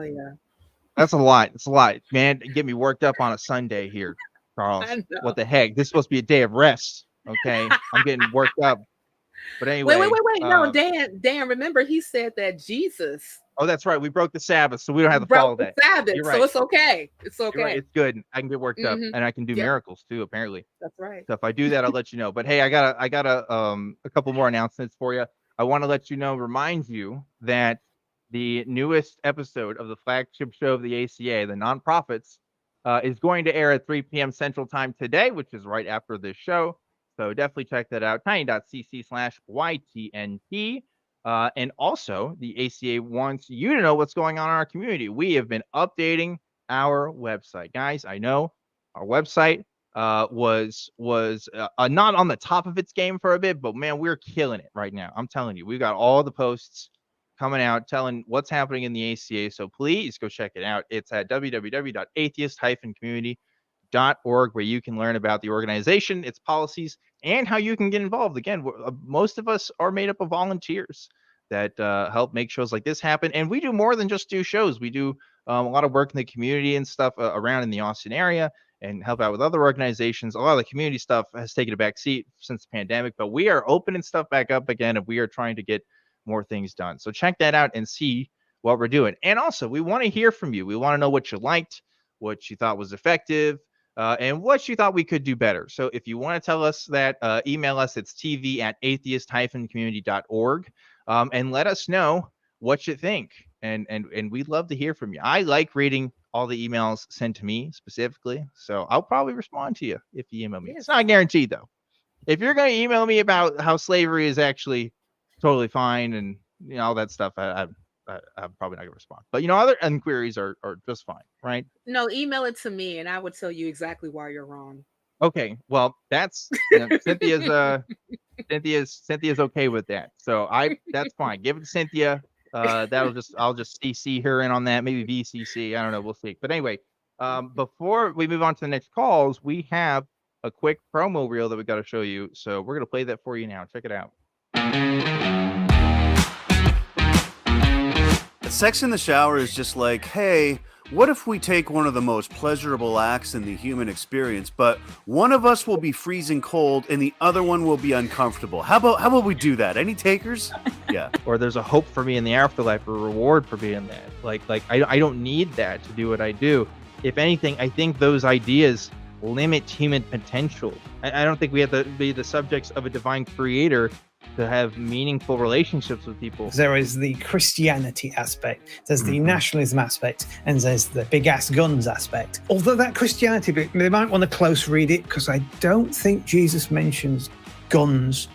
that's a lot. It's a lot, man. Get me worked up on a Sunday here, Charles. What the heck? This is supposed to be a day of rest. Okay, I'm getting worked up. But anyway, wait. No, Dan, remember he said that Jesus Oh, that's right. We broke the Sabbath, so we don't have to Broke follow the that. Sabbath, You're so right. it's okay. It's okay. You're right. It's good. I can get worked up, Mhm. and I can do Yep. miracles too. Apparently, That's right. so if I do that, I'll let you know. But hey, I got a couple more announcements for you. I want to let you know, remind you that the newest episode of the flagship show of the ACA, the Nonprofits, is going to air at 3 p.m. Central Time today, which is right after this show. So definitely check that out. tiny.cc/YTNP. And also, the ACA wants you to know what's going on in our community. We have been updating our website, guys. I know our website was not on the top of its game for a bit, but man, we're killing it right now. I'm telling you, we've got all the posts coming out telling what's happening in the ACA. So please go check it out. It's at www.atheist-community.org, where you can learn about the organization, its policies, and how you can get involved. Again, most of us are made up of volunteers that help make shows like this happen. And we do more than just do shows. We do a lot of work in the community and stuff around in the Austin area, and help out with other organizations. A lot of the community stuff has taken a back seat since the pandemic, but we are opening stuff back up again, and we are trying to get more things done. So check that out and see what we're doing. And also, we want to hear from you. We want to know what you liked, what you thought was effective, and what you thought we could do better. So if you want to tell us that, email us. It's tv@atheist-community.org, and let us know what you think. And we'd love to hear from you. I like reading all the emails sent to me specifically, so I'll probably respond to you if you email me. Yes. It's not guaranteed though. If you're going to email me about how slavery is actually totally fine and all that stuff, I'm probably not going to respond. But other inquiries are just fine, right? No, email it to me, and I would tell you exactly why you're wrong. Okay, well, that's Cynthia's okay with that, so that's fine. Give it to Cynthia. I'll just CC her in on that, maybe VCC. I don't know. We'll see. But anyway, before we move on to the next calls, we have a quick promo reel that we got to show you. So we're going to play that for you now. Check it out. Sex in the shower is just like, hey, what if we take one of the most pleasurable acts in the human experience, but one of us will be freezing cold and the other one will be uncomfortable? How about we do that? Any takers? Yeah. Or there's a hope for me in the afterlife, a reward for being that. Like I don't need that to do what I do. If anything, I think those ideas limit human potential. I don't think we have to be the subjects of a divine creator to have meaningful relationships with people. There is the Christianity aspect, there's the nationalism aspect, and there's the big ass guns aspect. Although that Christianity bit, they might want to close read it, because I don't think Jesus mentions guns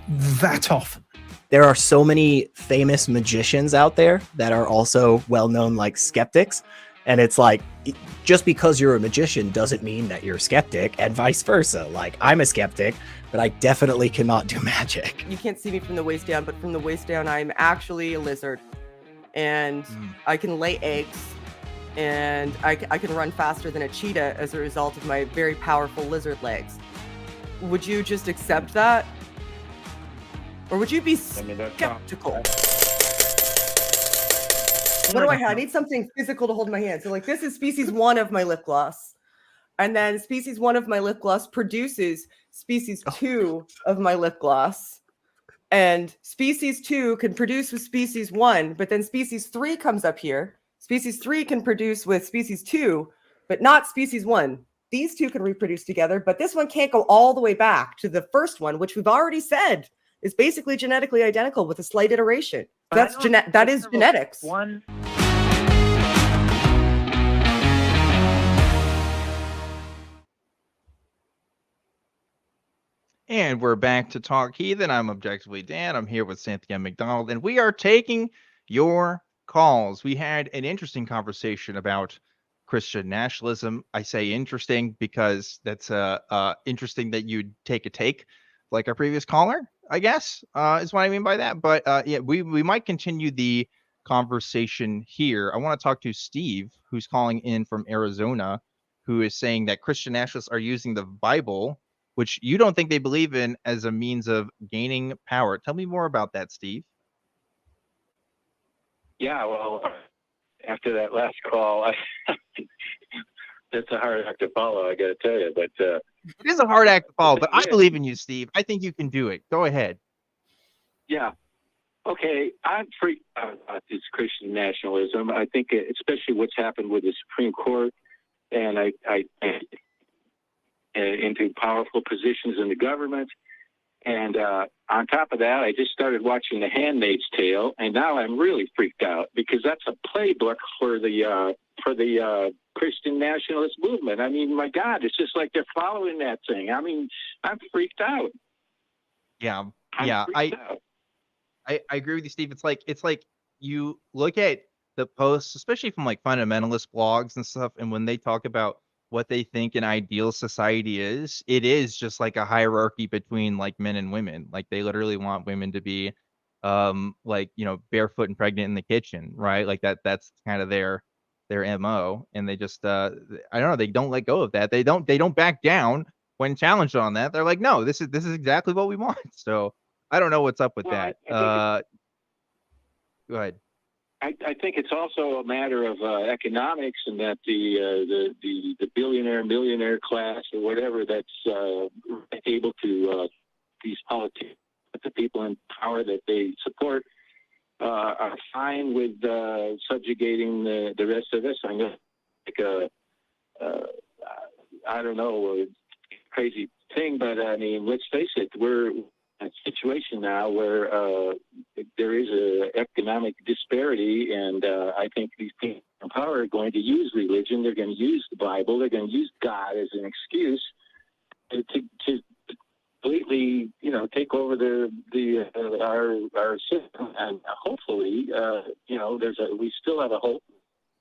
that often. There are so many famous magicians out there that are also well-known like skeptics. And it's like, just because you're a magician doesn't mean that you're a skeptic, and vice versa. Like, I'm a skeptic, but I definitely cannot do magic. You can't see me from the waist down, but from the waist down, I'm actually a lizard. And I can lay eggs, and I can run faster than a cheetah as a result of my very powerful lizard legs. Would you just accept that? Or would you be skeptical? What do I have? I need something physical to hold in my hand. So like this is species 1 of my lip gloss. And then species 1 of my lip gloss produces species 2 of my lip gloss. And species 2 can produce with species 1, but then species 3 comes up here. Species 3 can produce with species 2, but not species 1. These two can reproduce together, but this one can't go all the way back to the first one, which we've already said is basically genetically identical with a slight iteration. That is genetics. And we're back to Talk Heathen. I'm Objectively Dan. I'm here with Cynthia McDonald, and we are taking your calls. We had an interesting conversation about Christian nationalism. I say interesting because that's interesting that you'd take a take like our previous caller, I guess, is what I mean by that. But yeah, we might continue the conversation here. I want to talk to Steve, who's calling in from Arizona, who is saying that Christian nationalists are using the Bible, which you don't think they believe in, as a means of gaining power. Tell me more about that, Steve. Yeah, well, after that last call, that's a hard act to follow, I got to tell you. But it is a hard act to follow, but I believe in you, Steve. I think you can do it. Go ahead. Yeah. Okay, I'm freaked out about this Christian nationalism. I think, especially what's happened with the Supreme Court, and into powerful positions in the government. And on top of that, I just started watching The Handmaid's Tale, and now I'm really freaked out because that's a playbook for the Christian nationalist movement. I mean, my God, it's just like they're following that thing. I mean, I'm freaked out. Yeah, I agree with you, Steve. It's like you look at the posts, especially from like fundamentalist blogs and stuff, and when they talk about what they think an ideal society is, it is just like a hierarchy between like men and women. Like they literally want women to be like, you know, barefoot and pregnant in the kitchen, right? Like that's kind of their MO. And they just I don't know, they don't let go of that. They don't back down when challenged on that. They're like, no, this is exactly what we want. So I don't know what's up with that. Go ahead. I think it's also a matter of economics, and that the billionaire, millionaire class, or whatever, that's able to these politicians, the people in power that they support, are fine with subjugating the rest of us. I know, like I don't know, a crazy thing, but I mean, let's face it, we're a situation now where there is an economic disparity, and I think these people in power are going to use religion. They're going to use the Bible. They're going to use God as an excuse to completely, you know, take over our system. And hopefully, you know, we still have a hope.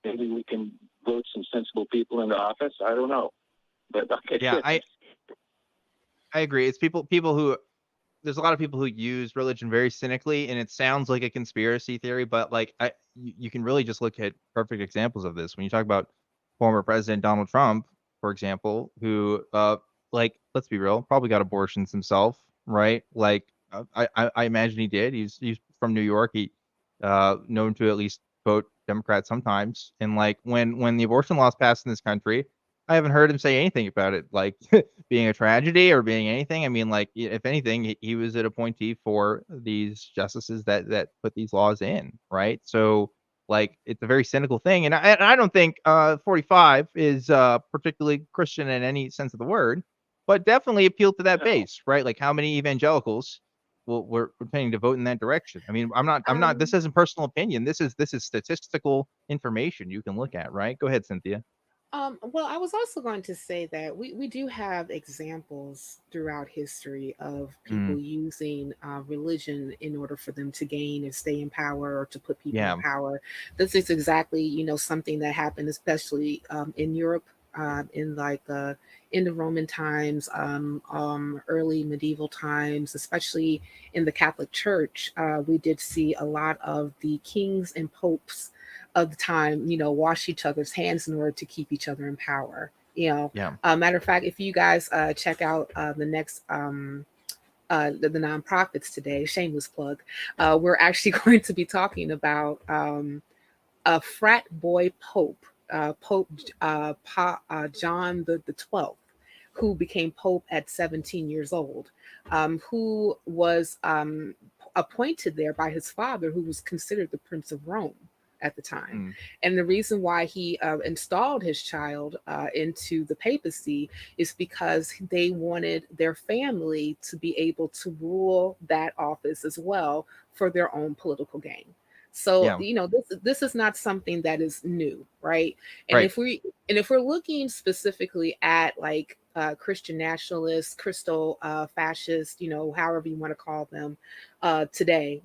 Maybe we can vote some sensible people into office. I don't know, but yeah, I agree. It's people who. There's a lot of people who use religion very cynically, and it sounds like a conspiracy theory, but like you can really just look at perfect examples of this when you talk about former President Donald Trump, for example, who like, let's be real, probably got abortions himself, right? Like I imagine he did. He's from New York. He known to at least vote Democrat sometimes, and like when the abortion laws passed in this country, I haven't heard him say anything about it, like being a tragedy or being anything. I mean, like, if anything, he was an appointee for these justices that put these laws in, right? So, like, it's a very cynical thing, and I don't think 45 is particularly Christian in any sense of the word, but definitely appealed to that base, right? Like, how many evangelicals were tending to vote in that direction? I mean, I'm not. This isn't personal opinion. This is statistical information you can look at, right? Go ahead, Cynthia. Well, I was also going to say that we do have examples throughout history of people using religion in order for them to gain and stay in power, or to put people in power. This is exactly, you know, something that happened, especially in Europe, in the Roman times, early medieval times, especially in the Catholic Church. We did see a lot of the kings and popes of the time, you know, wash each other's hands in order to keep each other in power. You know, matter of fact, if you guys check out the next the nonprofits today, shameless plug, we're actually going to be talking about a frat boy pope, Pope John the 12th, who became pope at 17 years old, who was appointed there by his father, who was considered the Prince of Rome at the time. And the reason why he installed his child into the papacy is because they wanted their family to be able to rule that office as well for their own political gain. So, you know, this is not something that is new, right? And if we're looking specifically at like Christian nationalists, Christo fascists, you know, however you want to call them today,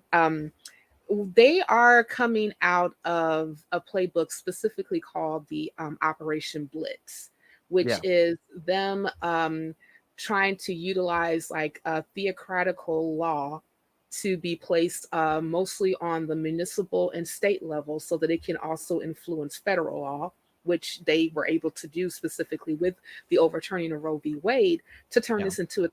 they are coming out of a playbook specifically called the Operation Blitz, which is them trying to utilize like a theocratical law to be placed mostly on the municipal and state level, so that it can also influence federal law, which they were able to do specifically with the overturning of Roe v. Wade, to turn this into a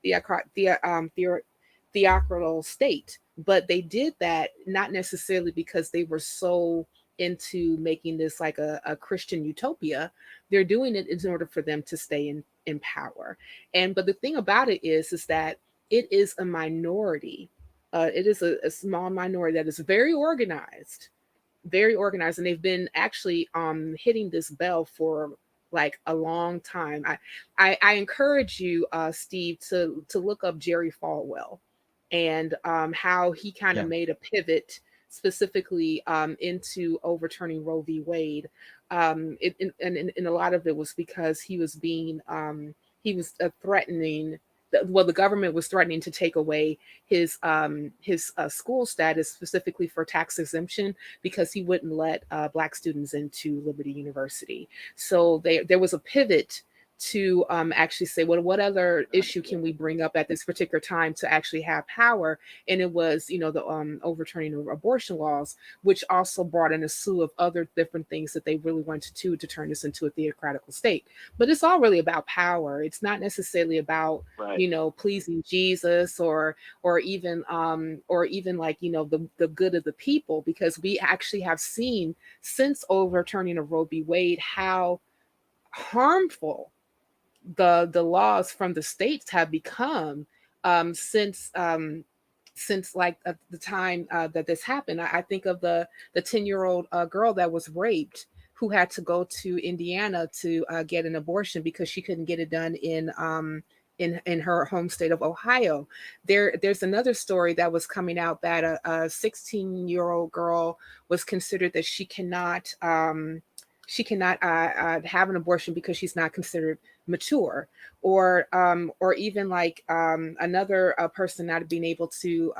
theocratal state. But they did that not necessarily because they were so into making this like a Christian utopia. They're doing it in order for them to stay in power. But the thing about it is that it is a minority It is a small minority that is very organized, and they've been actually hitting this bell for like a long time. I encourage you, Steve, to look up Jerry Falwell and how he kind of Yeah. made a pivot specifically into overturning Roe v. Wade. And a lot of it was because he was threatening. Well, the government was threatening to take away his school status, specifically for tax exemption, because he wouldn't let Black students into Liberty University. So there was a pivot to actually say, well, what other issue can we bring up at this particular time to actually have power? And it was, the overturning of abortion laws, which also brought in a slew of other different things that they really wanted to turn this into a theocratical state. But it's all really about power. It's not necessarily about, Right. pleasing Jesus or even like, the good of the people, because we actually have seen since overturning of Roe v. Wade how harmful the laws from the states have become since like the time that this happened. I think of the 10-year-old girl that was raped, who had to go to Indiana to get an abortion because she couldn't get it done in her home state of Ohio. There's another story that was coming out that a 16-year-old girl was considered that she cannot have an abortion because she's not considered mature, or even like another person not being able to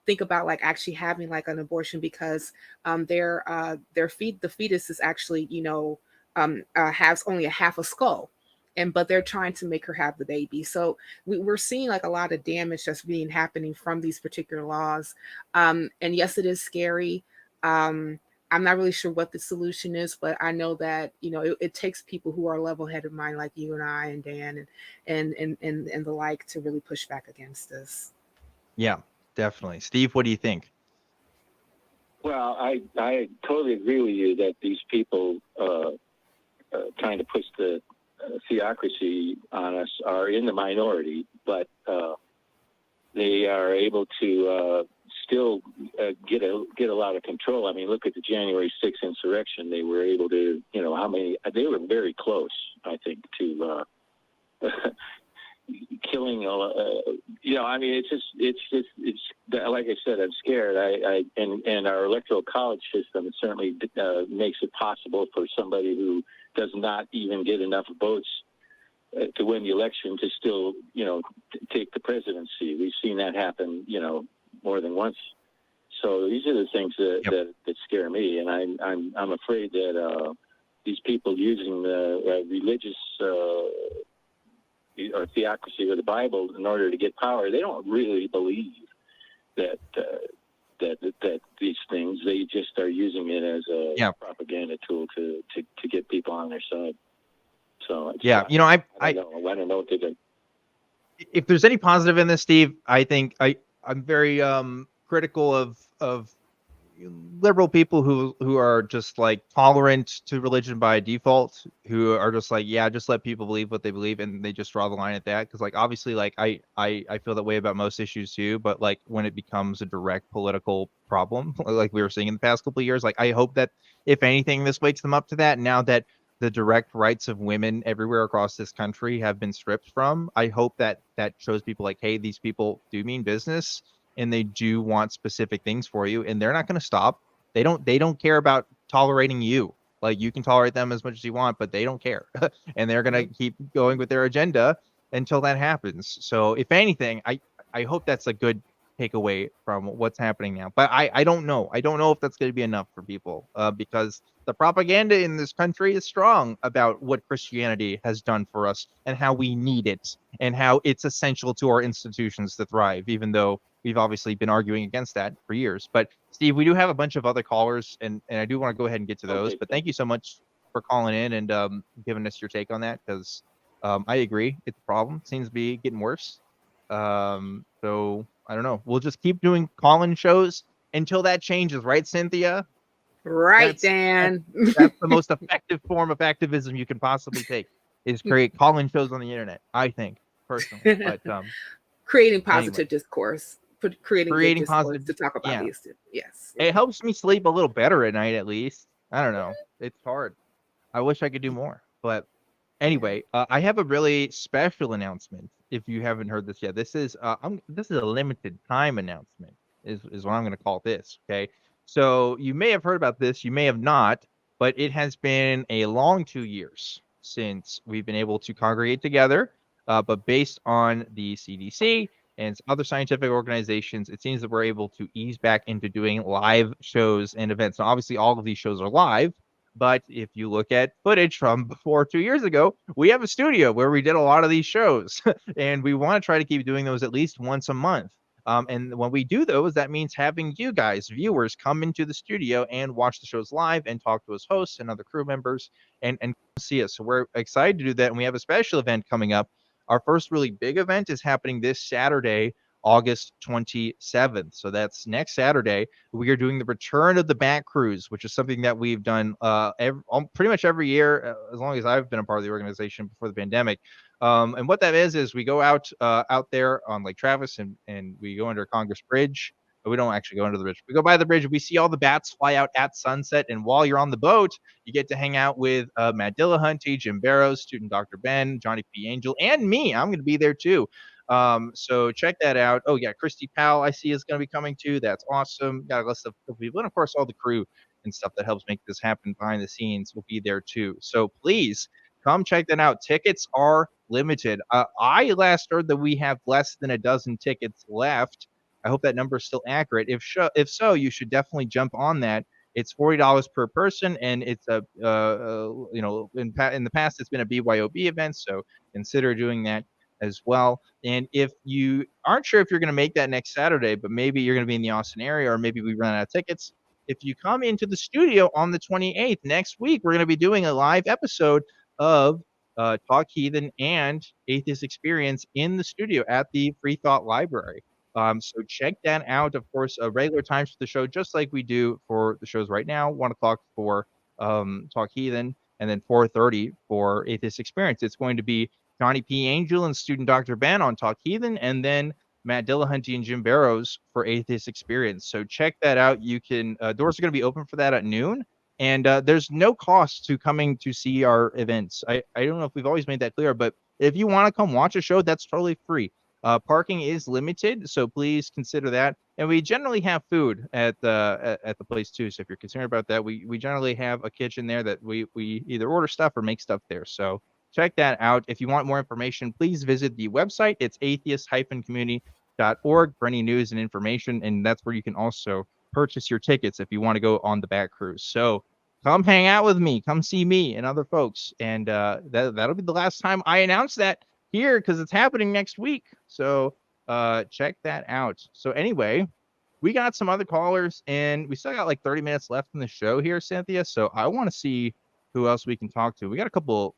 think about like actually having like an abortion because the fetus is actually has only a half a skull, but they're trying to make her have the baby. So we're seeing like a lot of damage that's happening from these particular laws, and yes, it is scary. I'm not really sure what the solution is, but I know that it takes people who are level-headed mind like you and I and Dan and the like to really push back against this. Yeah, definitely. Steve, what do you think? Well, I totally agree with you that these people trying to push the theocracy on us are in the minority, but they are able to still get a lot of control. I mean, look at the January 6th insurrection. They were able to, they were very close, I think, to killing. I mean, it's like I said, I'm scared. And our electoral college system certainly makes it possible for somebody who does not even get enough votes to win the election to still, take the presidency. We've seen that happen, more than once. So these are the things that scare me, and I'm afraid that these people using the religious or theocracy or the Bible in order to get power, they don't really believe that these things. They just are using it as a propaganda tool to get people on their side. So I don't know what to do. If there's any positive in this, Steve, I think I'm very critical of liberal people who are just like tolerant to religion by default, who are just like, yeah, just let people believe what they believe, and they just draw the line at that. Because like obviously, like I feel that way about most issues too, but like when it becomes a direct political problem, like we were seeing in the past couple of years, like I hope that if anything, this wakes them up to that. Now that the direct rights of women everywhere across this country have been stripped from, I hope that shows people like, hey, these people do mean business and they do want specific things for you, and they're not going to stop. They don't care about tolerating you. Like you can tolerate them as much as you want, but they don't care. And they're going to keep going with their agenda until that happens. So if anything, I hope that's a good takeaway from what's happening now. But I don't know. I don't know if that's going to be enough for people because the propaganda in this country is strong about what Christianity has done for us and how we need it and how it's essential to our institutions to thrive, even though we've obviously been arguing against that for years. But Steve, we do have a bunch of other callers, and I do want to go ahead and get to those. But thank you so much for calling in and giving us your take on that, because I agree. It's a problem. It seems to be getting worse. So I don't know. We'll just keep doing call-in shows until that changes, right, Cynthia? Right, Dan. That's the most effective form of activism you can possibly take, is create call-in shows on the internet, I think, personally. But creating positive discourse. creating good Creating discourse positive, to talk about yeah. these. Yes. It helps me sleep a little better at night, at least. I don't know. It's hard. I wish I could do more. But anyway, I have a really special announcement. If you haven't heard this yet, this is this is a limited time announcement. Is what I'm going to call this. Okay. So you may have heard about this, you may have not, but it has been a long 2 years since we've been able to congregate together. But based on the CDC and other scientific organizations, it seems that we're able to ease back into doing live shows and events. Now, obviously, all of these shows are live, but if you look at footage from before 2 years ago, we have a studio where we did a lot of these shows, and we want to try to keep doing those at least once a month. And when we do those, that means having you guys, viewers, come into the studio and watch the shows live and talk to us hosts and other crew members and see us. So we're excited to do that. And we have a special event coming up. Our first really big event is happening this Saturday, August 27th. So that's next Saturday. We are doing the return of the Bat Cruise, which is something that we've done pretty much every year, as long as I've been a part of the organization before the pandemic. And what that is we go out there on Lake Travis and we go under Congress Bridge. But we don't actually go under the bridge. We go by the bridge. We see all the bats fly out at sunset. And while you're on the boat, you get to hang out with Matt Dillahunty, Jim Barrows, student Dr. Ben, Johnny P. Angel, and me. I'm going to be there too. So check that out. Oh, yeah. Christy Powell, I see, is going to be coming too. That's awesome. Got a list of people. And of course, all the crew and stuff that helps make this happen behind the scenes will be there too. So please come check that out. Tickets are limited. I last heard that we have less than a dozen tickets left. I hope that number is still accurate. If so, you should definitely jump on that. It's $40 per person, and it's in the past it's been a BYOB event, so consider doing that as well. And if you aren't sure if you're going to make that next Saturday, but maybe you're going to be in the Austin area, or maybe we run out of tickets, if you come into the studio on the 28th next week, we're going to be doing a live episode of Talk Heathen and Atheist Experience in the studio at the Free Thought Library. So check that out. Of course, regular times for the show, just like we do for the shows right now. 1 o'clock for Talk Heathen, and then 4:30 for Atheist Experience. It's going to be Johnny P. Angel and student Dr. Ben on Talk Heathen, and then Matt Dillahunty and Jim Barrows for Atheist Experience. So check that out. You can doors are going to be open for that at noon, and there's no cost to coming to see our events. I don't know if we've always made that clear, but if you want to come watch a show, that's totally free. Parking is limited, so please consider that. And we generally have food at the place too. So if you're concerned about that, we generally have a kitchen there that we either order stuff or make stuff there. So check that out. If you want more information, please visit the website. It's atheist-community.org for any news and information, and that's where you can also purchase your tickets if you want to go on the Bat Cruise. So come hang out with me, come see me and other folks, and that'll be the last time I announce that here, because it's happening next week. So check that out. So anyway, we got some other callers, and we still got like 30 minutes left in the show here, Cynthia. So I want to see who else we can talk to. We got a couple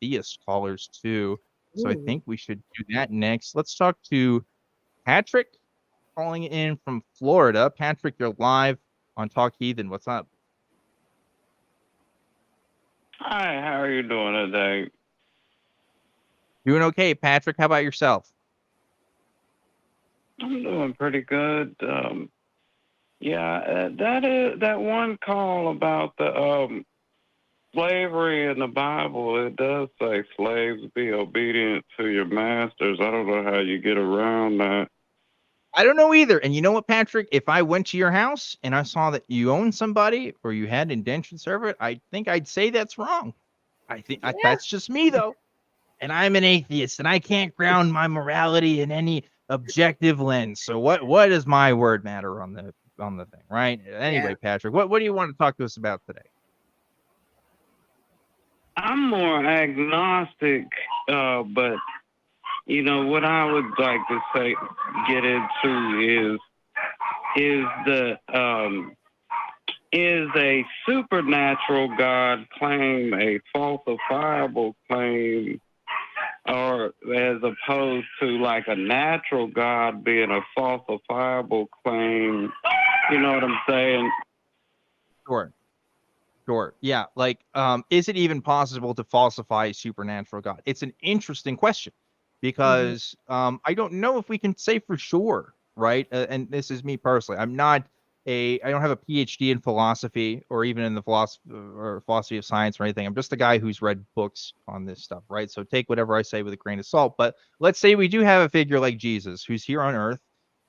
theist callers too. So I think we should do that next. Let's talk to Patrick calling in from Florida. Patrick, you're live on Talk Heathen. What's up? Hi, how are you doing today? Doing okay, Patrick. How about yourself? I'm doing pretty good. That one call about the slavery in the Bible, it does say slaves be obedient to your masters. I don't know how you get around that. I don't know either. And you know what, Patrick? If I went to your house and I saw that you owned somebody or you had indentured servant, I think I'd say that's wrong. That's just me, though. And I'm an atheist, and I can't ground my morality in any objective lens. So what does my word matter on the thing, right? Anyway, Patrick, what do you want to talk to us about today? I'm more agnostic, but you know what I would like to get into is a supernatural God claim a falsifiable claim, or as opposed to like a natural God being a falsifiable claim? You know what I'm saying? Sure. Yeah. Like, is it even possible to falsify a supernatural God? It's an interesting question because I don't know if we can say for sure right? And this is me personally. I don't have a PhD in philosophy or even in the philosophy of science or anything. I'm just a guy who's read books on this stuff, right? So take whatever I say with a grain of salt. But let's say we do have a figure like Jesus who's here on earth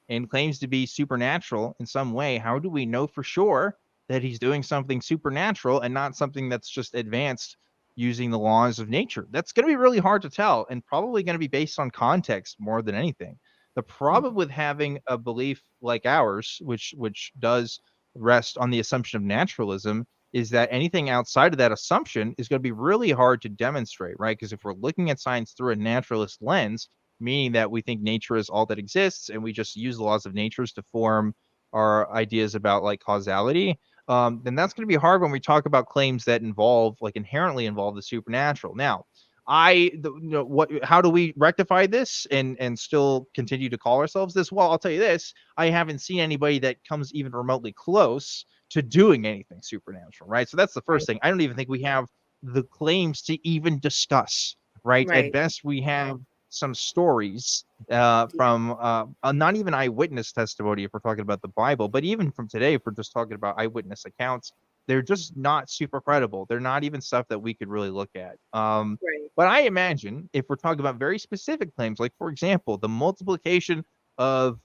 and claims to be supernatural in some way. How do we know for sure that he's doing something supernatural and not something that's just advanced using the laws of nature? That's going to be really hard to tell, and probably going to be based on context more than anything. The problem with having a belief like ours, which does rest on the assumption of naturalism, is that anything outside of that assumption is going to be really hard to demonstrate, right? Because if we're looking at science through a naturalist lens, meaning that we think nature is all that exists and we just use the laws of nature to form our ideas about like causality, then that's going to be hard when we talk about claims that inherently involve the supernatural. Now, how do we rectify this and still continue to call ourselves this? Well, I'll tell you this: I haven't seen anybody that comes even remotely close to doing anything supernatural, right? So that's the first thing. I don't even think we have the claims to even discuss, right? At best, we have some stories from not even eyewitness testimony if we're talking about the Bible, but even from today, if we're just talking about eyewitness accounts, they're just not super credible. They're not even stuff that we could really look at. But I imagine if we're talking about very specific claims, like for example, the multiplication of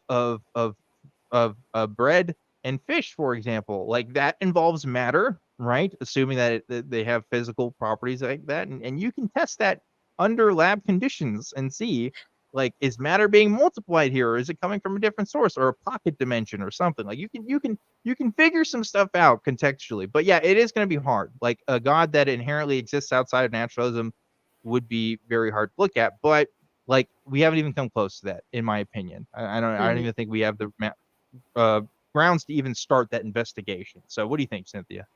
bread and fish, for example, like that involves matter, right? Assuming that they have physical properties like that, and you can test that under lab conditions and see, like, is matter being multiplied here, or is it coming from a different source or a pocket dimension or something? Like you can figure some stuff out contextually. But yeah, it is going to be hard. Like a God that inherently exists outside of naturalism would be very hard to look at. But like we haven't even come close to that, in my opinion. I don't even think we have the grounds to even start that investigation. So what do you think, Cynthia?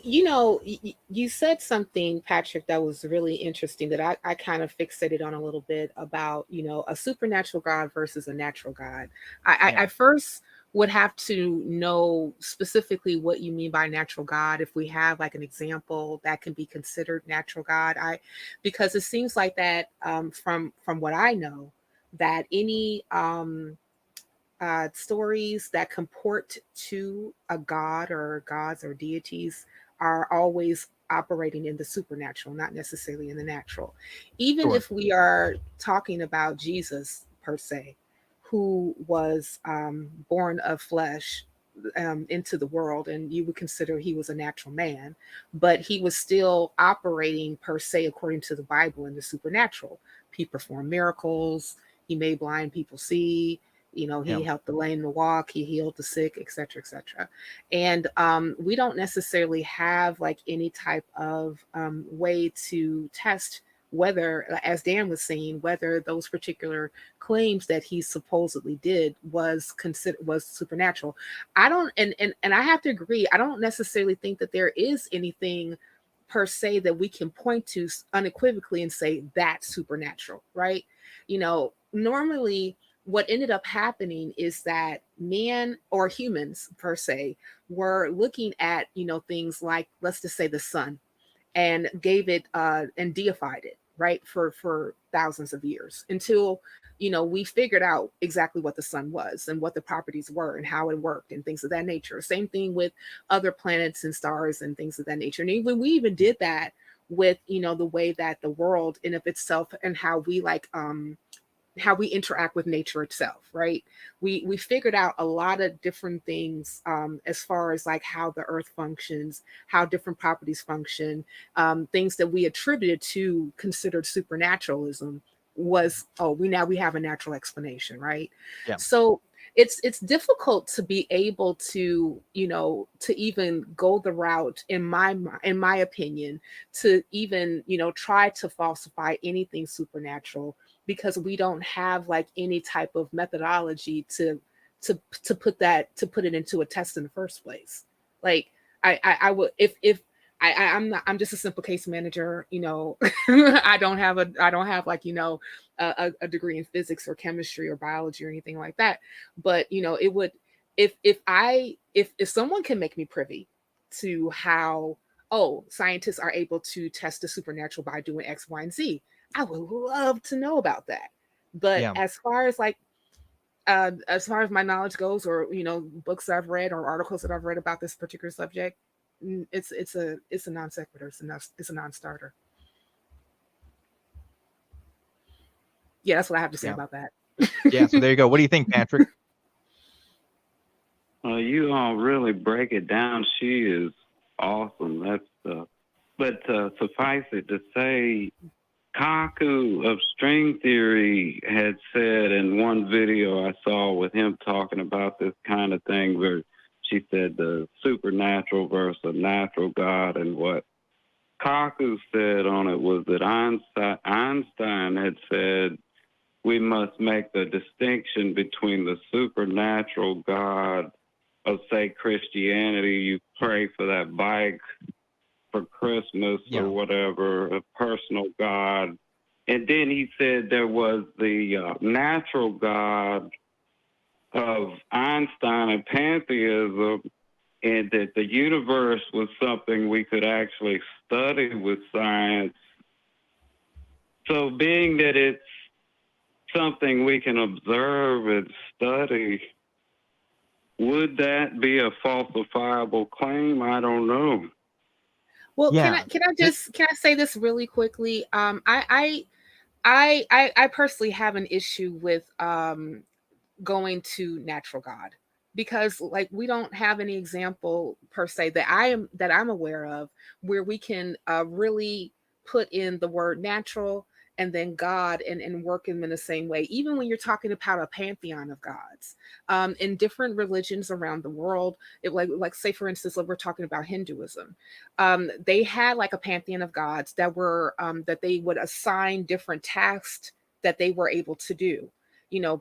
You know, you said something, Patrick, that was really interesting that I kind of fixated on a little bit about, a supernatural God versus a natural God. I first would have to know specifically what you mean by natural God, if we have like an example that can be considered natural God. Because it seems like that from what I know, that any stories that comport to a god or gods or deities are always operating in the supernatural, not necessarily in the natural. Even if we are talking about Jesus per se, who was born of flesh into the world, and you would consider he was a natural man, but he was still operating per se according to the Bible in the supernatural. He performed miracles. He made blind people see. He helped the lame to walk, he healed the sick, etc., etc. And we don't necessarily have like any type of way to test whether, as Dan was saying, whether those particular claims that he supposedly did was supernatural. I don't, and I have to agree, I don't necessarily think that there is anything per se that we can point to unequivocally and say that's supernatural, right? Normally what ended up happening is that man, or humans per se, were looking at, things like, let's just say, the sun, and gave it and deified it, right, for thousands of years, until we figured out exactly what the sun was and what the properties were and how it worked and things of that nature. Same thing with other planets and stars and things of that nature. And we even did that with the way that the world in of itself, and how we interact with nature itself, right? We figured out a lot of different things as far as like how the earth functions, how different properties function, things that we attributed to considered supernaturalism was, we have a natural explanation, right? Yeah. So it's difficult to be able to to even go the route, in my opinion, to even try to falsify anything supernatural, because we don't have like any type of methodology to put it into a test in the first place. Like I would, if I'm just a simple case manager, I don't have like a degree in physics or chemistry or biology or anything like that. But it would, if someone can make me privy to how scientists are able to test the supernatural by doing X, Y, and Z, I would love to know about that. But as far as like As far as my knowledge goes, or books I've read or articles that I've read about this particular subject, it's a non sequitur. It's a non-starter. Yeah, that's what I have to say Yeah. about that. Yeah. So there you go. What do you think, Patrick? You all really break it down. She is awesome. But suffice it to say, Kaku of string theory had said in one video I saw with him talking about this kind of thing, where she said the supernatural versus a natural God, and what Kaku said on it was that Einstein had said we must make the distinction between the supernatural God of, say, Christianity. You pray for that bike for Christmas or whatever, a personal God. And then he said there was the natural God of Einstein and pantheism, and that the universe was something we could actually study with science. So being that it's something we can observe and study, would that be a falsifiable claim? I don't know. Well, can I say this really quickly? I personally have an issue with going to natural God, because like we don't have any example per se that I'm aware of where we can really put in the word natural and then God and work them in the same way. Even when you're talking about a pantheon of gods in different religions around the world, like say for instance, like we're talking about Hinduism, they had like a pantheon of gods that were that they would assign different tasks that they were able to do.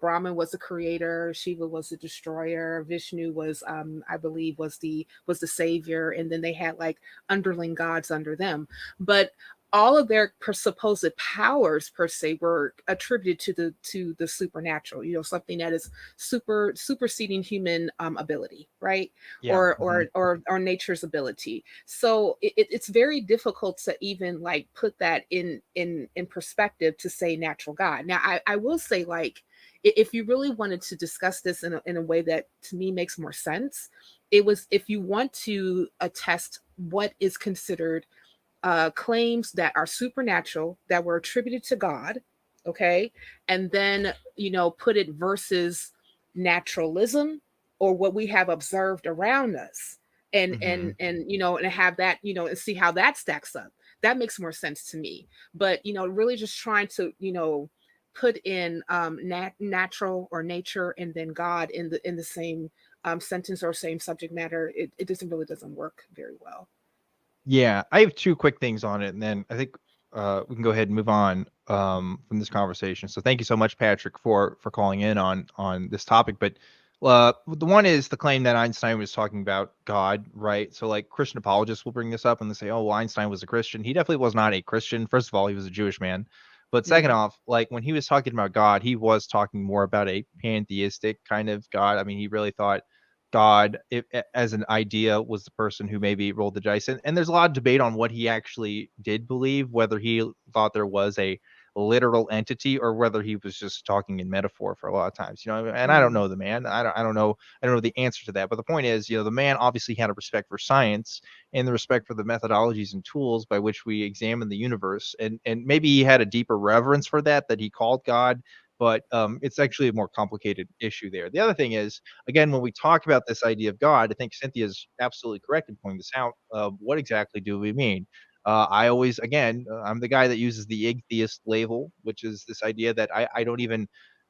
Brahman was the creator, Shiva was the destroyer, Vishnu was I believe was the savior, and then they had like underling gods under them. But all of their supposed powers per se were attributed to the supernatural, something that is superseding human ability, right? Yeah. Or nature's ability. So it's very difficult to even like put that in perspective to say natural God. Now I will say, like, if you really wanted to discuss this in a way that to me makes more sense, it was if you want to attest what is considered claims that are supernatural that were attributed to God, okay, and then put it versus naturalism or what we have observed around us, and and have that and see how that stacks up. That makes more sense to me. But really just trying to put in natural or nature and then God in the same sentence or same subject matter, it doesn't work very well. Yeah, I have two quick things on it, and then I think we can go ahead and move on from this conversation. So thank you so much, Patrick, for calling in on this topic. But the one is the claim that Einstein was talking about God, right? So like Christian apologists will bring this up and they say, "Oh, well, Einstein was a Christian." He definitely was not a Christian. First of all, he was a Jewish man. But second off, like when he was talking about God, he was talking more about a pantheistic kind of God. I mean, he really thought God, as an idea, was the person who maybe rolled the dice. And there's a lot of debate on what he actually did believe, whether he thought there was a literal entity or whether he was just talking in metaphor for a lot of times, and I don't know the man. I don't know the answer to that. But the point is, the man obviously had a respect for science and the respect for the methodologies and tools by which we examine the universe. And maybe he had a deeper reverence for that he called God. But it's actually a more complicated issue there. The other thing is, again, when we talk about this idea of God, I think Cynthia is absolutely correct in pointing this out. What exactly do we mean? I always, again, I'm the guy that uses the igtheist label, which is this idea that I don't even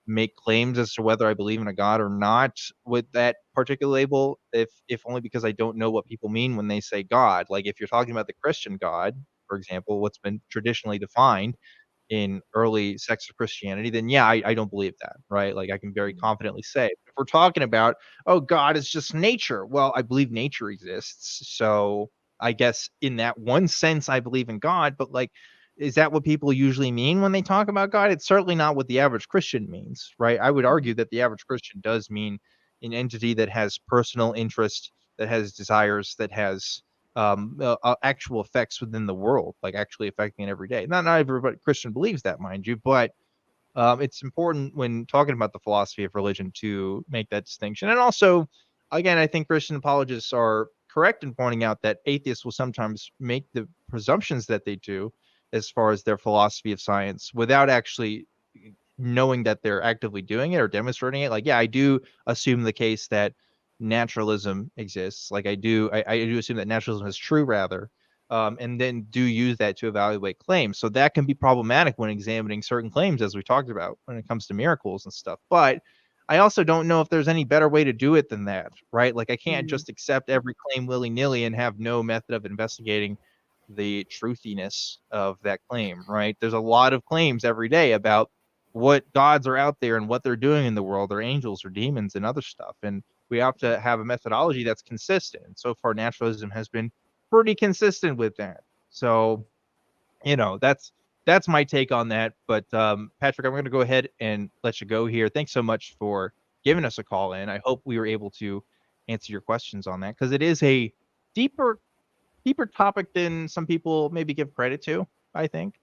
make claims as to whether I believe in a God or not with that particular label, if only because I don't know what people mean when they say God. Like if you're talking about the Christian God, for example, what's been traditionally defined in early sects of Christianity, then yeah, I don't believe that, right? Like I can very confidently say, if we're talking about, oh, God is just nature, well, I believe nature exists. So I guess in that one sense, I believe in God, but like, is that what people usually mean when they talk about God? It's certainly not what the average Christian means, right? I would argue that the average Christian does mean an entity that has personal interest, that has desires, that has actual effects within the world, like actually affecting it every day. Not everybody Christian believes that, mind you, but It's important when talking about the philosophy of religion to make that distinction. And also, again, I think Christian apologists are correct in pointing out that atheists will sometimes make the presumptions that they do as far as their philosophy of science without actually knowing that they're actively doing it or demonstrating it. Like, yeah, I do assume the case that naturalism exists. Like I do assume that naturalism is true rather. And then do use that to evaluate claims. So that can be problematic when examining certain claims, as we talked about when it comes to miracles and stuff. But I also don't know if there's any better way to do it than that, right? Like I can't just accept every claim willy-nilly and have no method of investigating the truthiness of that claim, right? There's a lot of claims every day about what gods are out there and what they're doing in the world, or angels or demons and other stuff. And we have to have a methodology that's consistent. And so far, naturalism has been pretty consistent with that. So, that's my take on that. But Patrick, I'm going to go ahead and let you go here. Thanks so much for giving us a call in. I hope we were able to answer your questions on that, because it is a deeper topic than some people maybe give credit to, I think.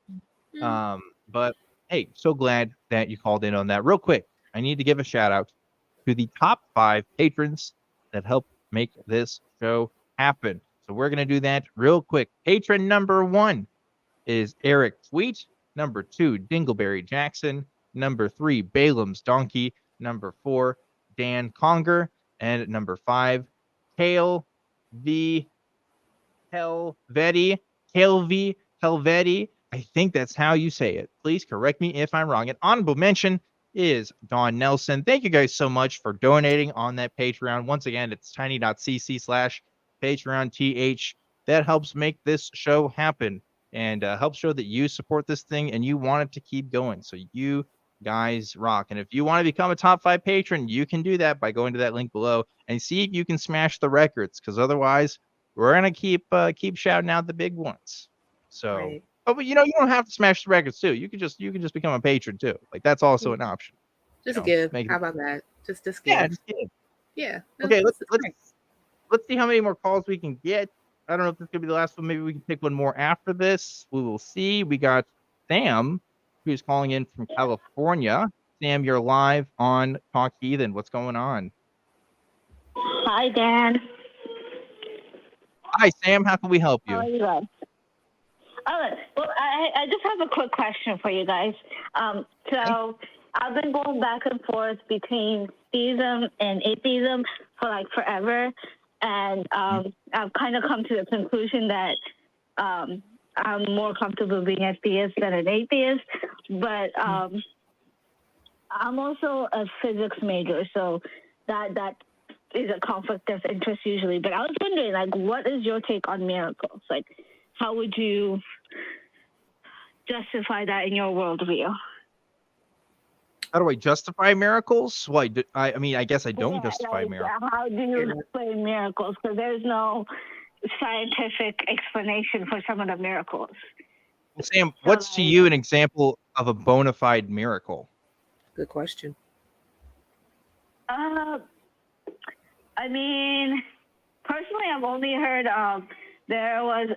But hey, so glad that you called in on that. Real quick, I need to give a shout out to the top 5 patrons that help make this show happen. So we're going to do that real quick. Patron number 1 is Eric Tweet. Number 2, Dingleberry Jackson. Number 3, Balaam's Donkey. Number 4, Dan Conger. And number 5, Kale V. Helveti. I think that's how you say it. Please correct me if I'm wrong. An honorable mention is Don Nelson. Thank you guys so much for donating on that Patreon. Once again, it's tiny.cc/PatreonTH. That helps make this show happen and helps show that you support this thing and you want it to keep going. So you guys rock. And if you want to become a top 5 patron, you can do that by going to that link below and see if you can smash the records, because otherwise we're gonna keep shouting out the big ones. So, Right. but you don't have to smash the records too. You can just become a patron too. Like that's also an option. Just give. Make it- How about that? Just give. Yeah, just give. Yeah. Okay, that's let's see how many more calls we can get. I don't know if this could be the last one. Maybe we can pick one more after this. We will see. We got Sam, who's calling in from California. Sam, you're live on Talk Heathen. What's going on? Hi, Dan. Hi, Sam. How can we help you? How are you guys? All right. Well, I just have a quick question for you guys. So I've been going back and forth between theism and atheism for like forever. And I've kind of come to the conclusion that I'm more comfortable being a theist than an atheist. But I'm also a physics major, so that is a conflict of interest usually. But I was wondering, like, what is your take on miracles? Like, how would you justify that in your worldview? How do I justify miracles? Well, I mean, I guess I don't justify like, miracles. How do you explain miracles? Because there's no scientific explanation for some of the miracles. Well, Sam, what's to you an example of a bona fide miracle? Good question. I mean, personally, I've only heard there was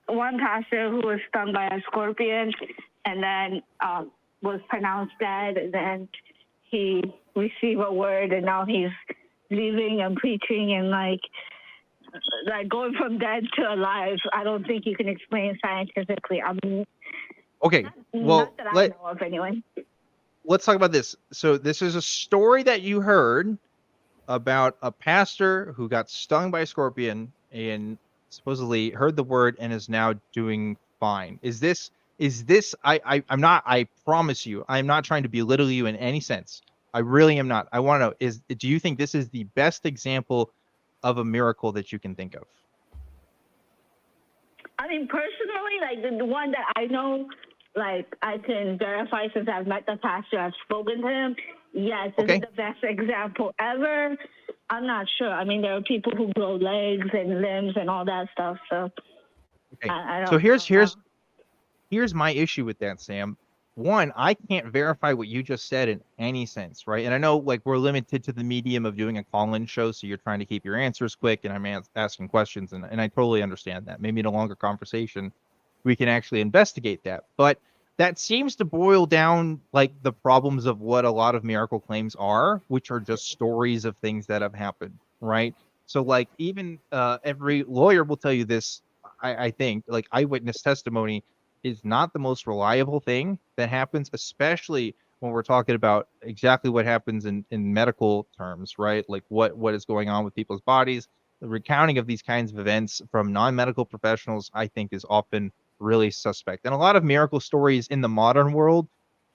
one pastor who was stung by a scorpion and then was pronounced dead, and then he received a word, and now he's living and preaching and like going from dead to alive. I don't think you can explain scientifically. I mean, Okay, well, not that I know of anyway. Let's talk about this. So this is a story that you heard about a pastor who got stung by a scorpion and supposedly heard the word and is now doing fine. Is this I'm not, I promise you, I'm not trying to belittle you in any sense. I really am not. I want to know, do you think this is the best example of a miracle that you can think of? I mean, personally, like the one that I know, like I can verify since I've met the pastor, I've spoken to him. Yes, this is the best example ever. I'm not sure. I mean, there are people who grow legs and limbs and all that stuff. So, okay. I don't So here's my issue with that, Sam. One, I can't verify what you just said in any sense, right? And I know like we're limited to the medium of doing a call-in show, so you're trying to keep your answers quick, and I'm asking questions, and I totally understand that. Maybe in a longer conversation, we can actually investigate that. But that seems to boil down like the problems of what a lot of miracle claims are, which are just stories of things that have happened, right? So like even every lawyer will tell you this. I think like eyewitness testimony is not the most reliable thing that happens, especially when we're talking about exactly what happens in medical terms, right? Like what is going on with people's bodies. The recounting of these kinds of events from non-medical professionals, I think, is often really suspect. And a lot of miracle stories in the modern world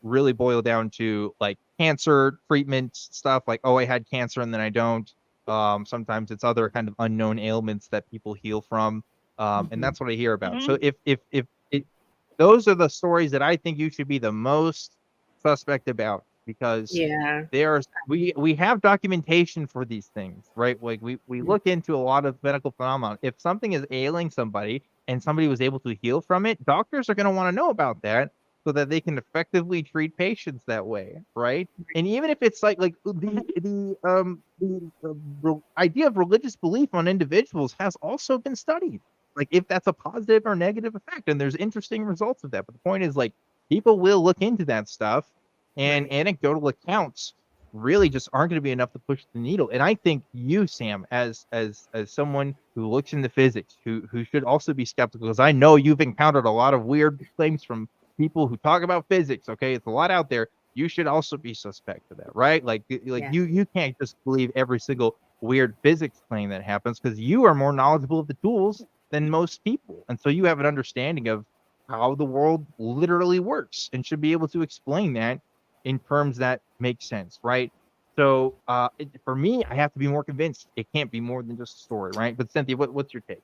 really boil down to like cancer treatment stuff, like, oh, I had cancer and then I don't. Sometimes it's other kind of unknown ailments that people heal from. And that's what I hear about. So if it, those are the stories that I think you should be the most suspect about, because Yeah. we have documentation for these things, right? Like we look into a lot of medical phenomena. If something is ailing somebody and somebody was able to heal from it, doctors are going to want to know about that so that they can effectively treat patients that way, right? And even if it's like the idea of religious belief on individuals has also been studied, like if that's a positive or negative effect, and there's interesting results of that. But the point is, like, people will look into that stuff, and anecdotal accounts really just aren't going to be enough to push the needle. And I think you, Sam, as someone who looks into physics, who should also be skeptical, because I know you've encountered a lot of weird claims from people who talk about physics. Okay, it's a lot out there. You should also be suspect of that, right? Like Yeah. you can't just believe every single weird physics claim that happens, because you are more knowledgeable of the tools than most people, and so you have an understanding of how the world literally works and should be able to explain that in terms that make sense, right? So for me, I have to be more convinced. It can't be more than just a story, right? But Cynthia, what's your take?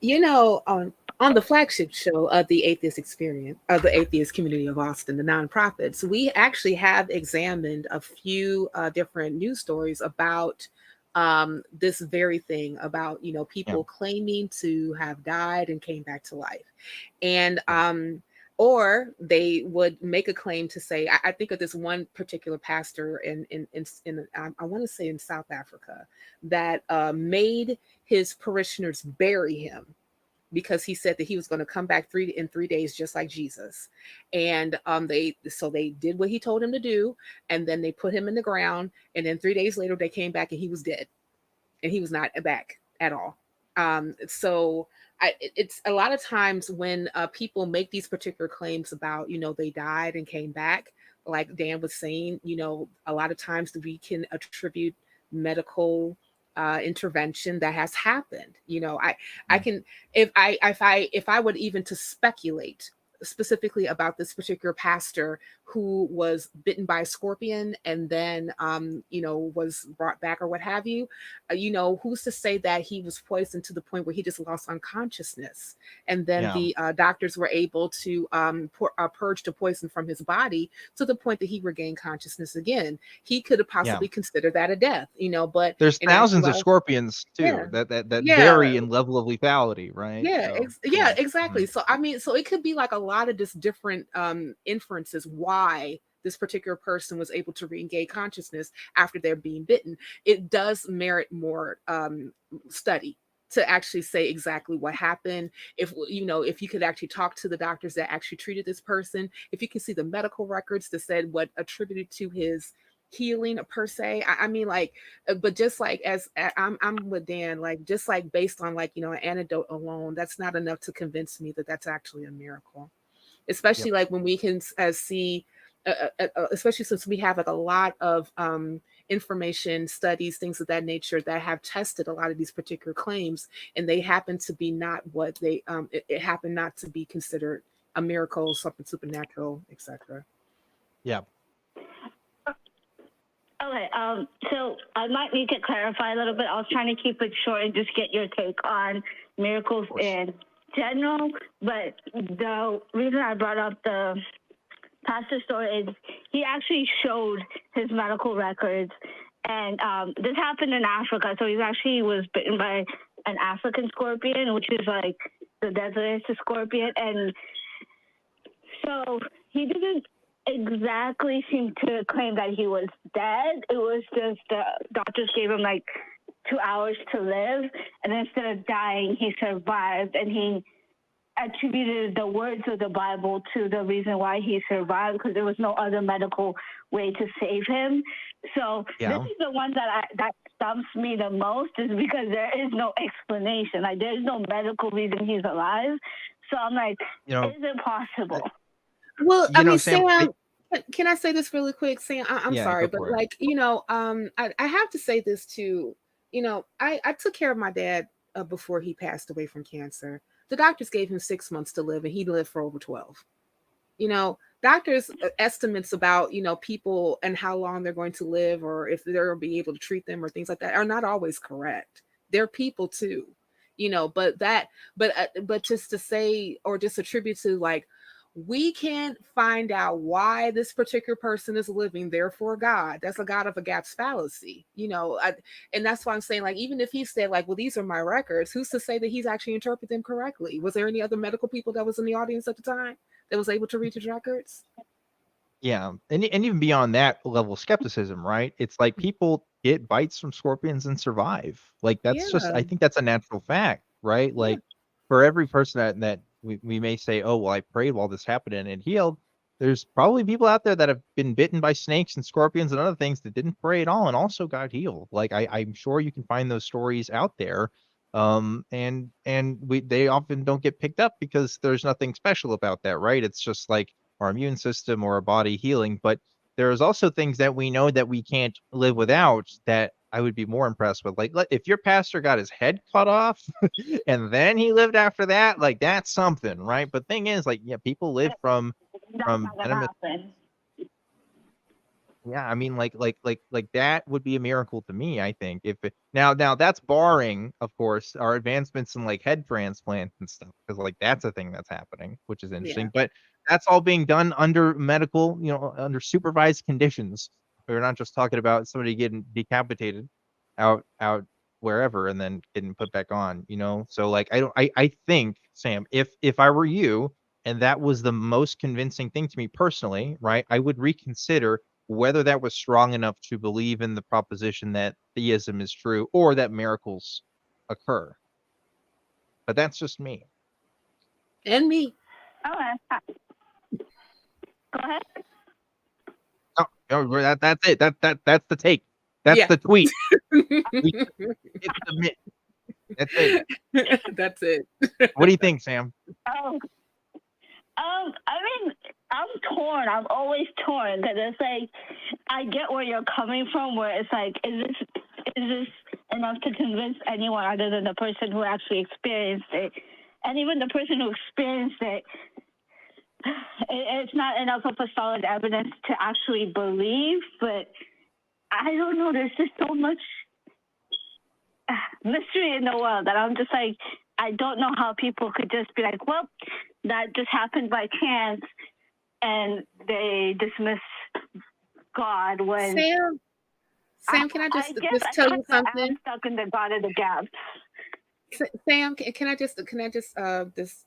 You know, on the flagship show of the Atheist Experience, of the Atheist Community of Austin, the nonprofits, we actually have examined a few different news stories about this very thing, about, you know, people claiming to have died and came back to life. And or they would make a claim to say, I think of this one particular pastor in I want to say in South Africa, that made his parishioners bury him because he said that he was going to come back in 3 days, just like Jesus. And they did what he told him to do, and then they put him in the ground, and then 3 days later they came back and he was dead, and he was not back at all. So it's a lot of times when people make these particular claims about, you know, they died and came back, like Dan was saying, you know, a lot of times we can attribute medical intervention that has happened. You know, I can, if I would even to speculate specifically about this particular pastor who was bitten by a scorpion and then you know, was brought back or what have you, you know, who's to say that he was poisoned to the point where he just lost unconsciousness, and then the doctors were able to purge the poison from his body to the point that he regained consciousness again. He could have possibly considered that a death, you know. But there's thousands of scorpions too that vary in level of lethality, right? Yeah, So, exactly. So I mean, so it could be like a lot of just different inferences why this particular person was able to regain consciousness after they're being bitten. It does merit more study to actually say exactly what happened. If you know, if you could actually talk to the doctors that actually treated this person, if you can see the medical records that said what attributed to his healing per se. I mean, like, but just like as I'm with Dan, like just like based on like, you know, an anecdote alone, that's not enough to convince me that that's actually a miracle. Especially like when we can see, especially since we have like a lot of information, studies, things of that nature that have tested a lot of these particular claims, and they happen to be not what they it happened not to be considered a miracle, something supernatural, etc. Yeah. Okay, so I might need to clarify a little bit. I was trying to keep it short and just get your take on miracles in general. But the reason I brought up the pastor story is he actually showed his medical records. And this happened in Africa. So he actually was bitten by an African scorpion, which is like the deadliest scorpion. And so he didn't exactly seem to claim that he was dead. It was just the doctors gave him like 2 hours to live, and instead of dying, he survived, and he attributed the words of the Bible to the reason why he survived, because there was no other medical way to save him. So this is the one that stumps me the most, is because there is no explanation. Like, there's no medical reason he's alive. So I'm like, is it possible? Well, I mean, Sam, can I say this really quick, Sam? I'm sorry, but like, I have to say this too. I took care of my dad before he passed away from cancer. The doctors gave him 6 months to live, and he lived for over 12. Doctors' estimates about, people and how long they're going to live, or if they'll be able to treat them or things like that, are not always correct. They're people too, but just to say, or just attribute to, like, we can't find out why this particular person is living, therefore God. That's a God of a gaps fallacy, and that's why I'm saying, like, even if he said, like, well, these are my records, who's to say that he's actually interpreted them correctly? Was there any other medical people that was in the audience at the time that was able to read his records? Yeah, and even beyond that level of skepticism, right? It's like people get bites from scorpions and survive. Like, that's just, I think that's a natural fact, right? Like, for every person that we may say, oh, well, I prayed while this happened and it healed, there's probably people out there that have been bitten by snakes and scorpions and other things that didn't pray at all and also got healed. Like, I'm sure you can find those stories out there. And they often don't get picked up because there's nothing special about that, right? It's just like our immune system or our body healing. But there's also things that we know that we can't live without that I would be more impressed with. Like, if your pastor got his head cut off and then he lived after that, like, that's something, right? But thing is, like, people live from venomous. Yeah, I mean, like that would be a miracle to me, I think. If it, now that's barring, of course, our advancements in like head transplants and stuff, because like that's a thing that's happening, which is interesting. But that's all being done under medical, under supervised conditions. We're not just talking about somebody getting decapitated out wherever and then getting put back on, So like, I think, Sam, if I were you and that was the most convincing thing to me personally, right, I would reconsider whether that was strong enough to believe in the proposition that theism is true or that miracles occur. But that's just me. And me. Okay. Go ahead. Oh, that's it. That's the take. That's the tweet. That's it. That's it. What do you think, Sam? I mean, I'm torn. I'm always torn, because it's like, I get where you're coming from, where it's like, is this enough to convince anyone other than the person who actually experienced it? And even the person who experienced it, it's not enough of a solid evidence to actually believe. But I don't know. There's just so much mystery in the world that I'm just like, I don't know how people could just be like, well, that just happened by chance, and they dismiss God when. Sam, can I just tell you something? I'm stuck in the God of the gaps. Sam, can I just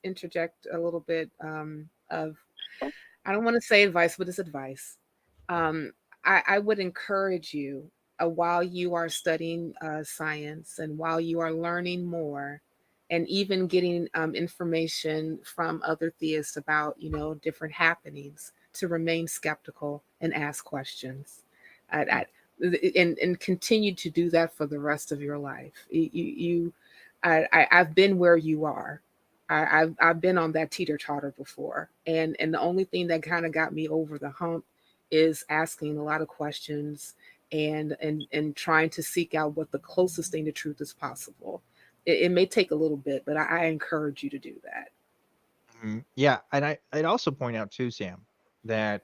interject a little bit of, I don't want to say advice, but it's advice. I would encourage you, while you are studying science and while you are learning more, and even getting information from other theists about, different happenings, to remain skeptical and ask questions, and continue to do that for the rest of your life. I've been where you are. I've been on that teeter-totter before, and the only thing that kind of got me over the hump is asking a lot of questions and trying to seek out what the closest thing to truth is possible. It may take a little bit, but I encourage you to do that. Yeah, and I'd also point out too, Sam, that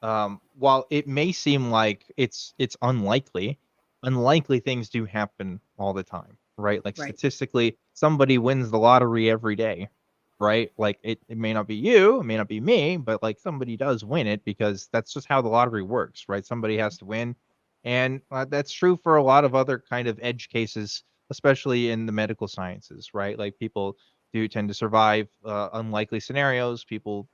while it may seem like it's unlikely things do happen all the time, right? Like, statistically, somebody wins the lottery every day, right? Like, it may not be you, it may not be me, but like somebody does win it, because that's just how the lottery works, right? Somebody has to win. And that's true for a lot of other kind of edge cases, especially in the medical sciences, right? Like, people do tend to survive unlikely scenarios. People,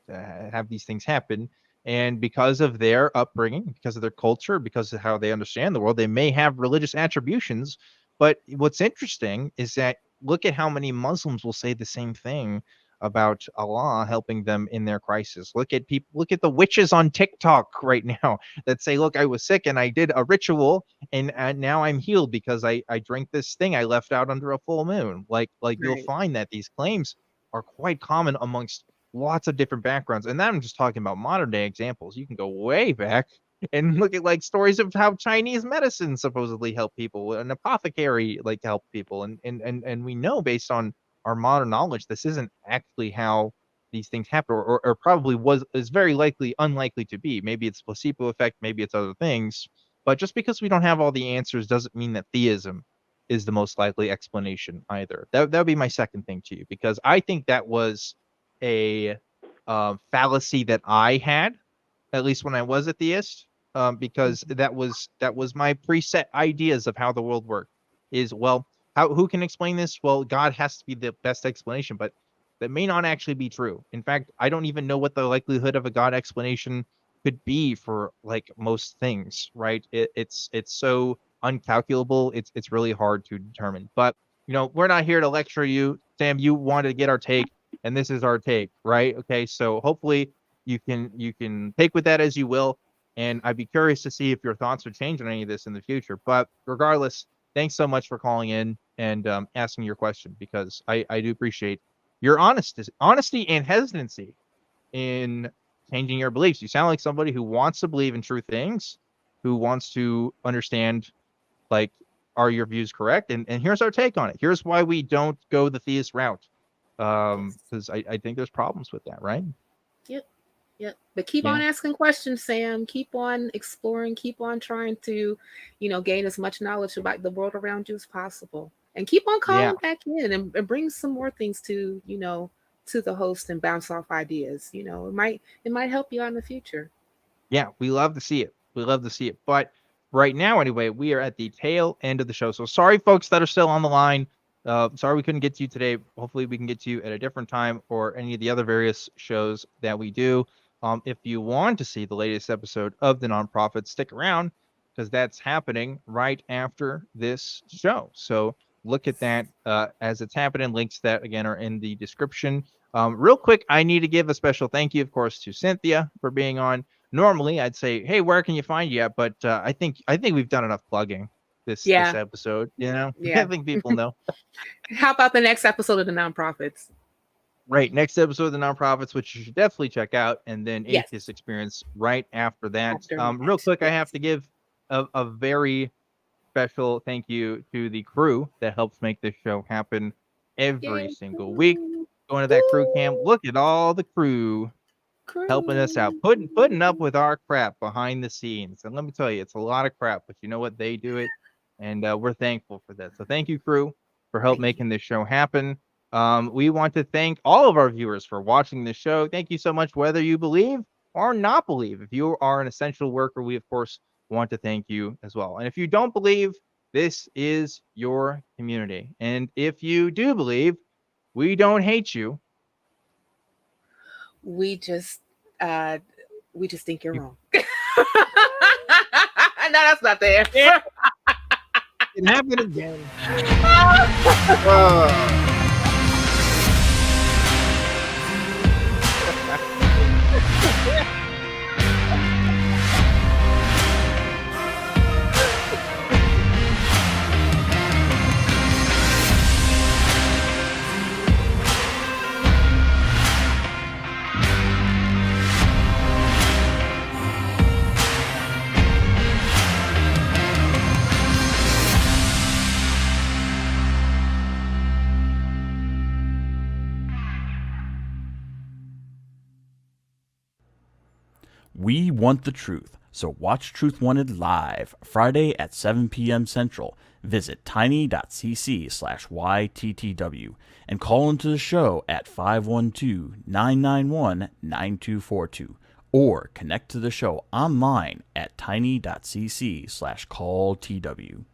have these things happen. And because of their upbringing, because of their culture, because of how they understand the world, they may have religious attributions. But what's interesting is that look at how many Muslims will say the same thing about Allah helping them in their crisis. Look at people, look at the witches on TikTok right now that say, look, I was sick and I did a ritual and now I'm healed because I drank this thing I left out under a full moon. Like you'll Right. find that these claims are quite common amongst lots of different backgrounds. And then I'm just talking about modern day examples. You can go way back and look at like stories of how Chinese medicine supposedly help people, an apothecary like help people. And we know based on our modern knowledge, this isn't actually how these things happen, or probably is very likely unlikely to be. Maybe it's placebo effect, maybe it's other things. But just because we don't have all the answers doesn't mean that theism is the most likely explanation either. That would be my second thing to you, because I think that was a fallacy that I had, at least when I was a theist, because that was my preset ideas of how the world worked. Is, well, who can explain this? Well, God has to be the best explanation, but that may not actually be true. In fact, I don't even know what the likelihood of a God explanation could be for like most things, right? It's so uncalculable. It's really hard to determine. But we're not here to lecture you, Sam. You wanted to get our take, and this is our take, right? Okay, so hopefully you can take with that as you will, and I'd be curious to see if your thoughts would change on any of this in the future. But regardless, thanks so much for calling in and asking your question, because I do appreciate your honesty and hesitancy in changing your beliefs. You sound like somebody who wants to believe in true things, who wants to understand, like, are your views correct? And here's our take on it. Here's why we don't go the theist route. Because I think there's problems with that, right? Yep. But keep on asking questions, Sam. Keep on exploring. Keep on trying to, gain as much knowledge about the world around you as possible. And keep on calling back in and bring some more things to, to the host and bounce off ideas. It might help you out in the future. Yeah, we love to see it. We love to see it. But right now, anyway, we are at the tail end of the show. So sorry, folks that are still on the line. Sorry we couldn't get to you today. Hopefully we can get to you at a different time or any of the other various shows that we do. If you want to see the latest episode of The Nonprofit, stick around, because that's happening right after this show. So look at that as it's happening. Links that, again, are in the description. Real quick, I need to give a special thank you, of course, to Cynthia for being on. Normally, I'd say, hey, where can you find you at? But I think we've done enough plugging this episode. I think people know. How about the next episode of The Nonprofits? Right, next episode of The Nonprofits, which you should definitely check out, and then Atheist Experience right after that. Real quick, I have to give a very special thank you to the crew that helps make this show happen every single week. Going to that crew cam, look at all the crew helping us out, putting up with our crap behind the scenes. And let me tell you, it's a lot of crap, but you know what? They do it, and we're thankful for that. So thank you, crew, for help making this show happen. We want to thank all of our viewers for watching this show. Thank you so much, whether you believe or not believe. If you are an essential worker, we, of course, want to thank you as well. And if you don't believe, this is your community. And if you do believe, we don't hate you. We just think you're wrong. No, that's not the answer. It happened again. We want the truth, so watch Truth Wanted live, Friday at 7 p.m. Central. Visit tiny.cc/YTTW and call into the show at 512-991-9242 or connect to the show online at tiny.cc/calltw.